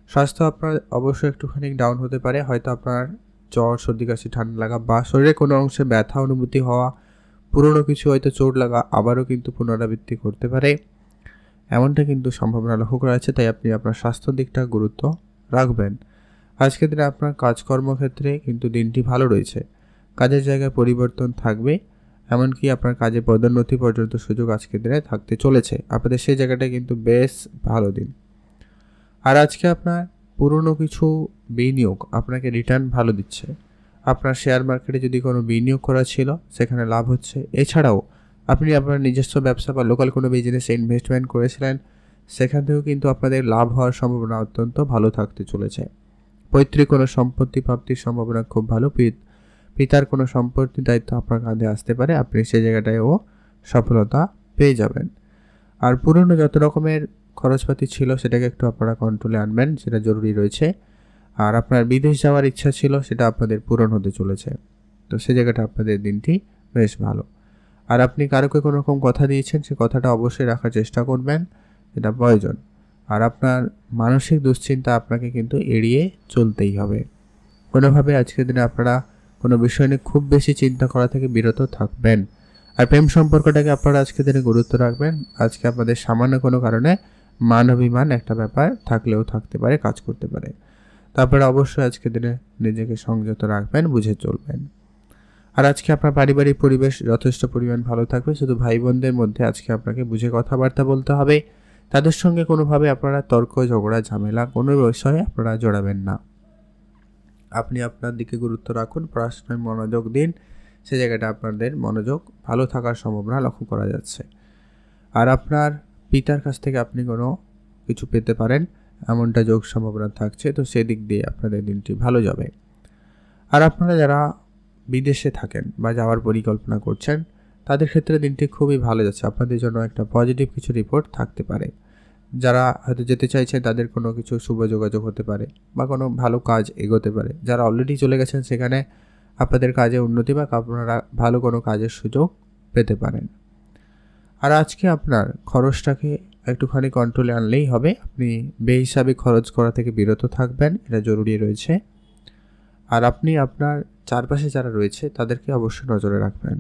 A: স্বাস্থ্য আপনার অবশ্যই একটুখানি ডাউন হতে পারে, হয়তো আপনার জ্বর, সর্দি, কাশি, ঠান্ডা লাগা বা শরীরে কোনো অংশে ব্যথা অনুভূতি হওয়া, পুরনো কিছু হয়তো চোট লাগা আবারও কিন্তু পুনরাবৃত্তি করতে পারে, এমনটা কিন্তু সম্ভাবনা লক্ষ্য করা যাচ্ছে। তাই আপনি আপনার স্বাস্থ্য দিকটা গুরুত্ব রাখবেন। আজকের দিনে আপনার কাজকর্ম ক্ষেত্রে কিন্তু দিনটি ভালো রয়েছে। কাজের জায়গায় পরিবর্তন থাকবে, এমনকি আপনার কাজে পদোন্নতি পর্যন্ত সুযোগ আজকের দিনে থাকতে চলেছে। আপনাদের সেই জায়গাটা কিন্তু বেশ ভালো দিন। আর আজকে আপনার পুরনো কিছু বিনিয়োগ আপনাকে রিটার্ন ভালো দিচ্ছে। আপনার শেয়ার মার্কেটে যদি কোনো বিনিয়োগ করা ছিল সেখানে লাভ হচ্ছে। এছাড়াও আপনি আপনার নিজস্ব ব্যবসা বা লোকাল কোনো বিজনেসে ইনভেস্টমেন্ট করেছিলেন, সেখান থেকেও কিন্তু আপনাদের লাভ হওয়ার সম্ভাবনা অত্যন্ত ভালো থাকতে চলেছে। পৈতৃক কোনো সম্পত্তি প্রাপ্তির সম্ভাবনা খুব ভালো। পিতার কোনো সম্পত্তির দায়িত্ব আপনার কাঁধে আসতে পারে, আপনি সেই জায়গাটায়ও সফলতা পেয়ে যাবেন। আর পুরনো যত রকমের খরচপাতি ছিল সেটাকে একটু আপনারা কন্ট্রোলে আনবেন, সেটা জরুরি রয়েছে। আর আপনার বিদেশ যাওয়ার ইচ্ছা ছিল সেটা আপনাদের পূরণ হতে চলেছে, তো সেই জায়গাটা আপনাদের দিনটি বেশ ভালো। আর আপনি কারোকে কোনো রকম কথা দিয়েছেন, সে কথাটা অবশ্যই রাখার চেষ্টা করবেন, এটা প্রয়োজন। আর আপনার মানসিক দুশ্চিন্তা আপনাকে কিন্তু এড়িয়ে চলতেই হবে। কোনোভাবে আজকের দিনে আপনারা কোনো বিষয় নিয়ে খুব বেশি চিন্তা করা থেকে বিরত থাকবেন। আর প্রেম সম্পর্কটাকে আপনারা আজকের দিনে গুরুত্ব রাখবেন। আজকে আপনাদের সামান্য কোনো কারণে মান অভিমান একটা ব্যাপার থাকলেও থাকতে পারে, কাজ করতে পারে। তারপরে অবশ্যই আজকের দিনে নিজেকে সংযত রাখবেন, বুঝে চলবেন। আর আজকে আপনার পারিবারিক পরিবেশ যথেষ্ট পরিমাণ ভালো থাকবে। শুধু ভাই বোনদের মধ্যে আজকে আপনাকে বুঝে কথাবার্তা বলতে হবে। তাদের সঙ্গে কোনোভাবে আপনারা তর্ক, ঝগড়া, ঝামেলা কোনো বিষয়ে আপনারা জড়াবেন না। আপনি আপনার দিকে গুরুত্ব রাখুন, পড়াশোনায় মনোযোগ দিন। সে জায়গাটা আপনাদের মনোযোগ ভালো থাকার সম্ভাবনা লক্ষ্য করা যাচ্ছে। আর আপনার পিতার কাছ থেকে আপনি কোনো কিছু পেতে পারেন, এমনটা যোগ সম্ভাবনা থাকছে। তো সেদিক দিয়ে আপনাদের দিনটি ভালো যাবে। আর আপনারা যারা বিদেশে থাকেন বা যাওয়ার পরিকল্পনা করছেন, তাদের ক্ষেত্রে দিনটি খুবই ভালো যাচ্ছে। আপনাদের জন্য একটা পজিটিভ কিছু রিপোর্ট থাকতে পারে। যারা হয়তো যেতে চাইছেন তাদের কোনো কিছু শুভ যোগাযোগ হতে পারে বা কোনো ভালো কাজ এগোতে পারে। যারা অলরেডি চলে গেছেন সেখানে আপনাদের কাজে উন্নতি বা আপনারা ভালো কোনো কাজের সুযোগ পেতে পারেন। আর আজকে আপনার খরচটাকে একটুখানি কন্ট্রোলে আনলেই হবে। আপনি বেহিসাবি খরচ করা থেকে বিরত থাকবেন, এটা জরুরি রয়েছে। আর আপনি আপনার চারপাশে যারা রয়েছে তাদেরকে অবশ্যই নজরে রাখবেন।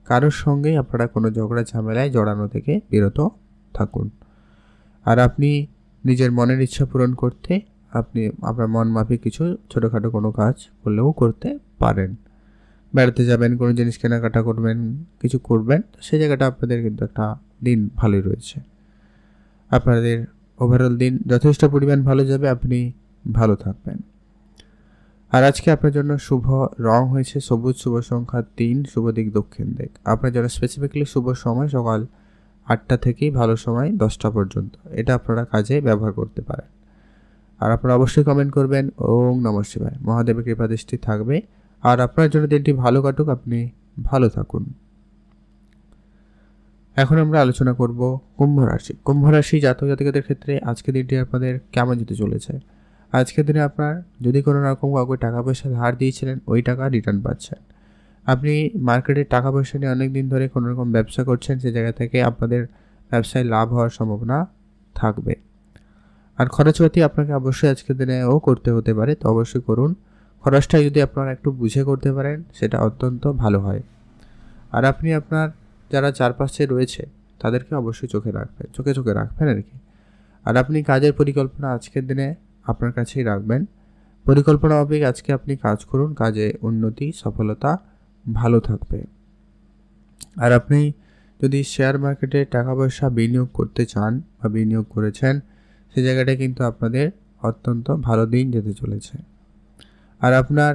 A: কারোর সঙ্গেই আপনারা কোনো ঝগড়া ঝামেলায় জড়ানো থেকে বিরত থাকুন। আর আপনি নিজের মনের ইচ্ছা পূরণ করতে আপনি আপনার মন মাফিক কিছু ছোটোখাটো কোনো কাজ করলেও করতে পারেন। বেড়াতে যাবেন, কোনো জিনিস কেনাকাটা করবেন, কিছু করবেন, তো সেই জায়গাটা আপনাদের কিন্তু একটা দিন ভালোই রয়েছে। আপনাদের ওভারঅল দিন যথেষ্ট পরিমাণ ভালো যাবে, আপনি ভালো থাকবেন। আর আজকে আপনার জন্য শুভ রং হয়েছে সবুজ, শুভ সংখ্যা 3, শুভ দিক দক্ষিণ দিক। আপনার জন্য স্পেসিফিক্যালি শুভ সময় সকাল 8টা থেকেই ভালো সময় 10টা পর্যন্ত। এটা আপনারা কাজে ব্যবহার করতে পারেন। আর আপনারা অবশ্যই কমেন্ট করবেন ওম নমঃ শিবায়। মহাদেবের কৃপা দৃষ্টি থাকবে। আর আপনার জন্য দিনটি ভালো কাটুক, আপনি ভালো থাকুন। এখন আমরা আলোচনা করব কুম্ভ রাশি। কুম্ভ রাশি জাতক জাতিকাদের ক্ষেত্রে আজকের দিনটি আপনাদের কেমন যেতে চলেছে। আজকের দিনে আপনার যদি কোনো রকম কাউকে টাকা পয়সা ধার দিয়েছিলেন, ওই টাকা রিটার্ন পাচ্ছেন। আপনি মার্কেটে টাকা পয়সা নিয়ে অনেক দিন ধরে কোনো রকম ব্যবসা করছেন, সে জায়গা থেকে আপনাদের ব্যবসায় লাভ হওয়ার সম্ভাবনা থাকবে। আর খরচপাতি আপনাকে অবশ্যই আজকের দিনেও করতে হতে পারে, তো অবশ্যই করুন। খরচটা যদি আপনারা একটু বুঝে করতে পারেন সেটা অত্যন্ত ভালো হয়। আর আপনি আপনার যারা চারপাশে রয়েছে তাদেরকে অবশ্যই চোখে রাখবেন আর কি। আর আপনি কাজের পরিকল্পনা আজকের দিনে আপনার কাছেই রাখবেন। পরিকল্পনা মাফিক আজকে আপনি কাজ করুন, কাজে উন্নতি, সফলতা ভালো থাকবে। আর আপনি যদি শেয়ার মার্কেটে টাকা পয়সা বিনিয়োগ করতে চান বা বিনিয়োগ করেছেন, সে জায়গাটায় কিন্তু আপনাদের অত্যন্ত ভালো দিন যেতে চলেছে। আর আপনার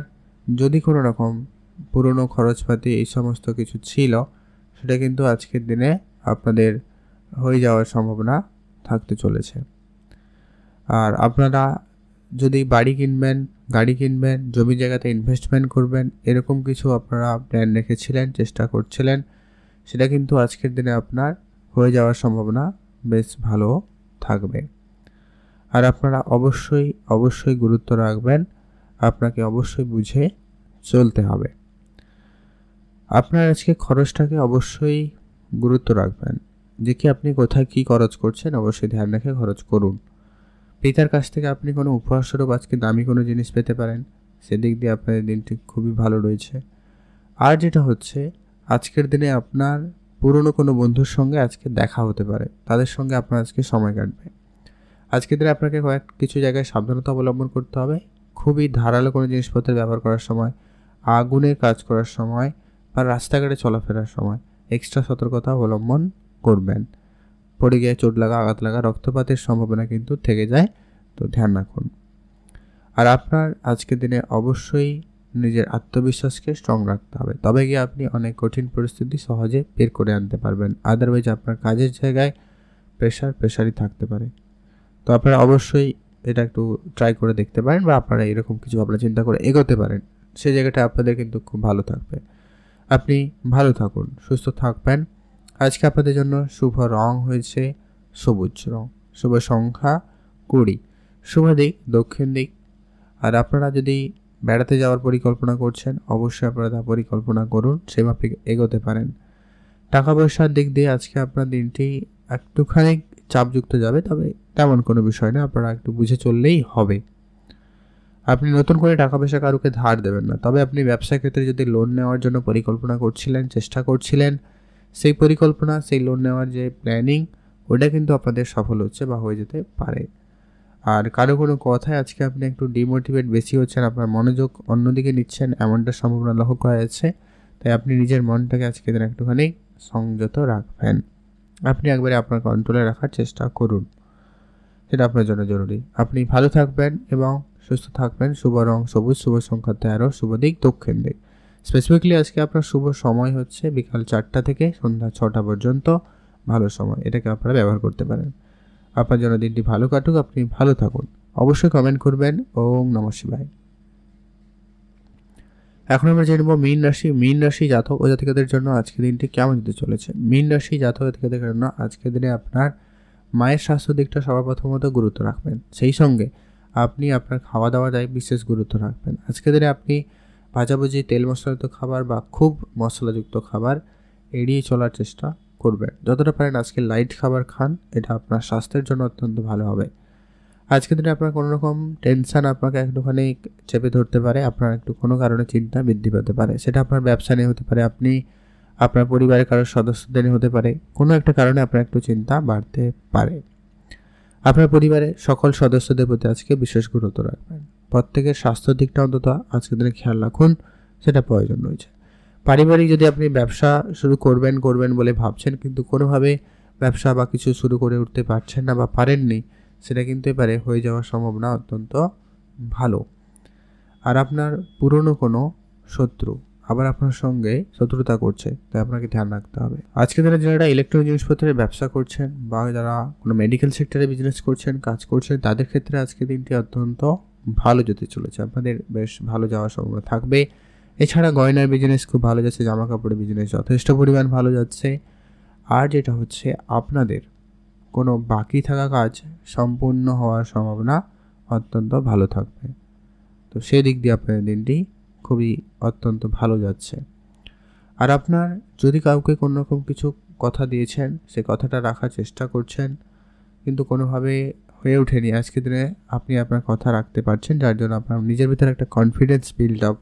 A: যদি কোনো রকম পুরনো খরচপাতি এই সমস্ত কিছু ছিল, সেটা কিন্তু আজকের দিনে আপনাদের হয়ে যাওয়ার সম্ভাবনা থাকতে চলেছে। আর আপনারা যদি বাড়ি কিনবেন, গাড়ি কিনবেন, জমি জায়গাতে ইনভেস্টমেন্ট করবেন, এরকম কিছু আপনারা প্ল্যান রেখেছিলেন, চেষ্টা করছিলেন, সেটা কিন্তু আজকের দিনে আপনার হয়ে যাওয়ার সম্ভাবনা বেশ ভালো থাকবে। আর আপনারা অবশ্যই গুরুত্ব রাখবেন, আপনাকে অবশ্যই বুঝে চলতে হবে। আপনার আজকে খরচটাকে অবশ্যই গুরুত্ব রাখবেন, যে কি আপনি কোথায় কী খরচ করছেন, অবশ্যই ধ্যান রেখে খরচ করুন। পিতার কাছ থেকে আপনি কোনো উপহারস্বরূপ আজকে দামি কোনো জিনিস পেতে পারেন, সেদিক দিয়ে আপনাদের দিনটি খুবই ভালো রয়েছে। আর যেটা হচ্ছে, আজকের দিনে আপনার পুরনো কোনো বন্ধুর সঙ্গে আজকে দেখা হতে পারে, তাদের সঙ্গে আপনার আজকে সময় কাটবে। আজকের দিনে আপনাকে কিছু জায়গায় সাবধানতা অবলম্বন করতে হবে। খুবই ধারালো কোনো জিনিসপত্র ব্যবহার করার সময়, আগুনের কাজ করার সময় বা রাস্তাঘাটে চলাফেরার সময় এক্সট্রা সতর্কতা অবলম্বন করবেন। পড়ে গিয়ে চোট লাগা, আঘাত লাগা, রক্তপাতের সম্ভাবনা কিন্তু থেকে যায়, তো ধ্যান রাখুন। আর আপনার আজকের দিনে অবশ্যই নিজের আত্মবিশ্বাসকে স্ট্রং রাখতে হবে, তবে গিয়ে আপনি অনেক কঠিন পরিস্থিতি সহজে বের করে আনতে পারবেন। আদারওয়াইজ আপনার কাজের জায়গায় প্রেশারই থাকতে পারে। তো আপনারা অবশ্যই এটা একটু ট্রাই করে দেখতে পারেন, বা আপনারা এরকম কিছু ভাবনা চিন্তা করে এগোতে পারেন, সেই জায়গাটা আপনাদের কিন্তু খুব ভালো থাকবে। আপনি ভালো থাকুন, সুস্থ থাকবেন। আজকে আপনাদের জন্য শুভ রং হয়েছে সবুজ রং, শুভ সংখ্যা 20, শুভ দিক দক্ষিণ দিক। আর আপনারা যদি বেড়াতে যাওয়ার পরিকল্পনা করছেন, অবশ্যই আপনারা তা পরিকল্পনা করুন, সেই মাফিক এগোতে পারেন। টাকা পয়সার দিক দিয়ে আজকে আপনার দিনটি একটুখানি চাপযুক্ত যাবে, তবে তেমন কোনো বিষয় না, আপনারা একটু বুঝে চললেই হবে। আপনি নতুন করে টাকা পয়সা কারুকে ধার দেবেন না, তবে আপনি ব্যবসা ক্ষেত্রে যদি লোন নেওয়ার জন্য পরিকল্পনা করছিলেন, চেষ্টা করছিলেন, সেই পরিকল্পনা, সেই লোন নেওয়ার যে প্ল্যানিং, ওটা কিন্তু আপনাদের সফল হচ্ছে বা হয়ে যেতে পারে। আর কারো কোনো কথায় আজকে আপনি একটু ডিমোটিভেট বেশি হচ্ছেন, আপনার মনোযোগ অন্যদিকে নিচ্ছেন, এমনটা সম্ভাবনা লক্ষ্য করা যাচ্ছে। তাই আপনি নিজের মনটাকে আজকে দিন একটুখানি সংযত রাখবেন। আপনি একবারে আপনার কন্ট্রোলে রাখার চেষ্টা করুন, সেটা আপনার জন্য জরুরি। আপনি ভালো থাকবেন এবং সুস্থ থাকবেন। শুভ রং সবুজ, শুভ সংখ্যা 13, শুভ দিক দক্ষিণ দিক। স্পেসিফিকলি আজকে আপনার শুভ সময় হচ্ছে বিকাল 4টা থেকে সন্ধ্যা 6টা পর্যন্ত ভালো সময়, এটাকে আপনারা ব্যবহার করতে পারেন। আপনার জন্য দিনটি ভালো কাটুক, আপনি ভালো থাকুন। অবশ্যই কমেন্ট করবেন। ওম নমঃ শিবায়। এখন আমরা জেনে নেব মীন রাশি। মীন রাশি জাতক ও জাতিকাদের জন্য আজকের দিনটি কেমন যেতে চলেছে। মীন রাশি জাতক জাতিকাদের জন্য আজকের দিনে আপনার মায়ের স্বাস্থ্য দিকটা সবার প্রথমত গুরুত্ব রাখবেন। সেই সঙ্গে আপনি আপনার খাওয়া দাওয়ায় বিশেষ গুরুত্ব রাখবেন। আজকের দিনে আপনি ভাজাভুজি, তেল মশলাযুক্ত খাবার বা খুব মশলাযুক্ত খাবার এড়িয়ে চলার চেষ্টা করবেন। যতটা পারেন আজকে লাইট খাবার খান, এটা আপনার স্বাস্থ্যের জন্য অত্যন্ত ভালো হবে। আজকের দিনে আপনার কোনো রকম টেনশান আপনাকে একটুখানি চেপে ধরতে পারে, আপনার একটু কোনো কারণে চিন্তা বৃদ্ধি পেতে পারে। সেটা আপনার ব্যবসা নিয়ে হতে পারে, আপনি আপনার পরিবারের কারোর সদস্যদের নিয়ে হতে পারে। কোনো একটা কারণে আপনার একটু চিন্তা বাড়তে পারে। আপনার পরিবারের সকল সদস্যদের প্রতি আজকে বিশেষ গুরুত্ব রাখবেন। প্রত্যেকের স্বাস্থ্যের দিকটা অন্তত আজকের দিনে খেয়াল রাখুন, সেটা প্রয়োজন রয়েছে। পারিবারিক যদি আপনি ব্যবসা শুরু করবেন বলে ভাবছেন, কিন্তু কোনোভাবে ব্যবসা বা কিছু শুরু করে উঠতে পারছেন না বা পারেননি, সেটা কিন্তু এবারে হয়ে যাওয়ার সম্ভাবনা অত্যন্ত ভালো। আর আপনার পুরনো কোনো শত্রু আবার আপনার সঙ্গে শত্রুতা করছে, তাই আপনাকে ধ্যান রাখতে হবে। আজকে দিনে যারা ইলেকট্রনিক জিনিসপত্রের ব্যবসা করছেন বা যারা কোনো মেডিকেল সেক্টরে বিজনেস করছেন, কাজ করছেন, তাদের ক্ষেত্রে আজকে দিনটি অত্যন্ত ভালো যেতে চলেছে। আপনাদের বেশ ভালো যাওয়ার সম্ভাবনা থাকবে। এছাড়া গয়নার বিজনেস খুব ভালো যাচ্ছে, জামা কাপড়ের বিজনেস যথেষ্ট পরিমাণ ভালো যাচ্ছে। আর যেটা হচ্ছে আপনাদের কোনো বাকি থাকা কাজ সম্পূর্ণ হওয়ার সম্ভাবনা অত্যন্ত ভালো থাকবে। তো সেই দিক দিয়ে আপনাদের দিনটি খুবই অত্যন্ত ভালো যাচ্ছে। আর আপনার যদি কাউকে কোনো রকম কিছু কথা দিয়েছেন, সে কথাটা রাখার চেষ্টা করছেন, কিন্তু কোনোভাবে হয়ে ওঠেনি, আজকের দিনে আপনি আপনার কথা রাখতে পারছেন, যার জন্য আপনার নিজের ভিতরে একটা কনফিডেন্স বিল্ড আপ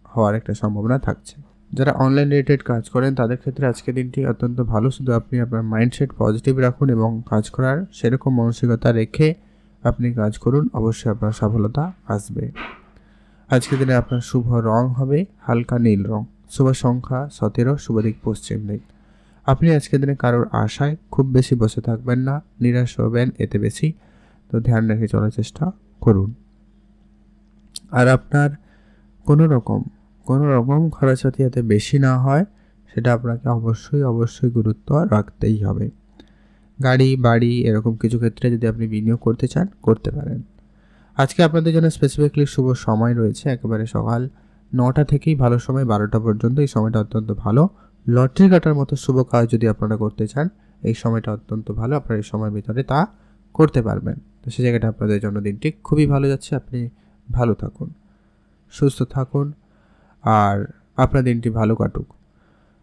A: হওয়ার একটা সম্ভাবনা থাকছে। যারা অনলাইন রিলেটেড কাজ করেন তাদের ক্ষেত্রে আজকের দিনটি অত্যন্ত ভালো। শুধু আপনি আপনার মাইন্ডসেট পজিটিভ রাখুন এবং কাজ করার সেরকম মানসিকতা রেখে আপনি কাজ করুন, অবশ্যই আপনার সফলতা আসবে। আজকের দিনে আপনার শুভ রং হবে হালকা নীল রং, শুভ সংখ্যা 17, শুভ দিক পশ্চিম দিক। আপনি আজকের দিনে কারোর আশায় খুব বেশি বসে থাকবেন না, নিরাশ হবেন এতে বেশি, তো ধ্যান রেখে চলার চেষ্টা করুন। আর আপনার কোনো রকম খরচাপাতি যাতে বেশি না হয়, সেটা আপনাকে অবশ্যই গুরুত্ব রাখতেই হবে। গাড়ি, বাড়ি এরকম কিছু ক্ষেত্রে যদি আপনি বিনিয়োগ করতে চান, করতে পারেন। আজকে আপনাদের জন্য স্পেসিফিকলি শুভ সময় রয়েছে একেবারে সকাল 9টা থেকেই ভালো সময় 12টা পর্যন্ত। এই সময়টা অত্যন্ত ভালো। লটারি কাটার মতো শুভ কাজ যদি আপনারা করতে চান, এই সময়টা অত্যন্ত ভালো, আপনারা এই সময়ের ভিতরে তা করতে পারবেন। তো সেই জায়গাটা আপনাদের জন্য দিনটি খুবই ভালো যাচ্ছে। আপনি ভালো থাকুন, সুস্থ থাকুন, আর আপনার দিনটি ভালো কাটুক।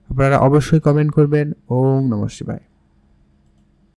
A: আপনারা অবশ্যই কমেন্ট করবেন। ওম নমঃ শিবায়।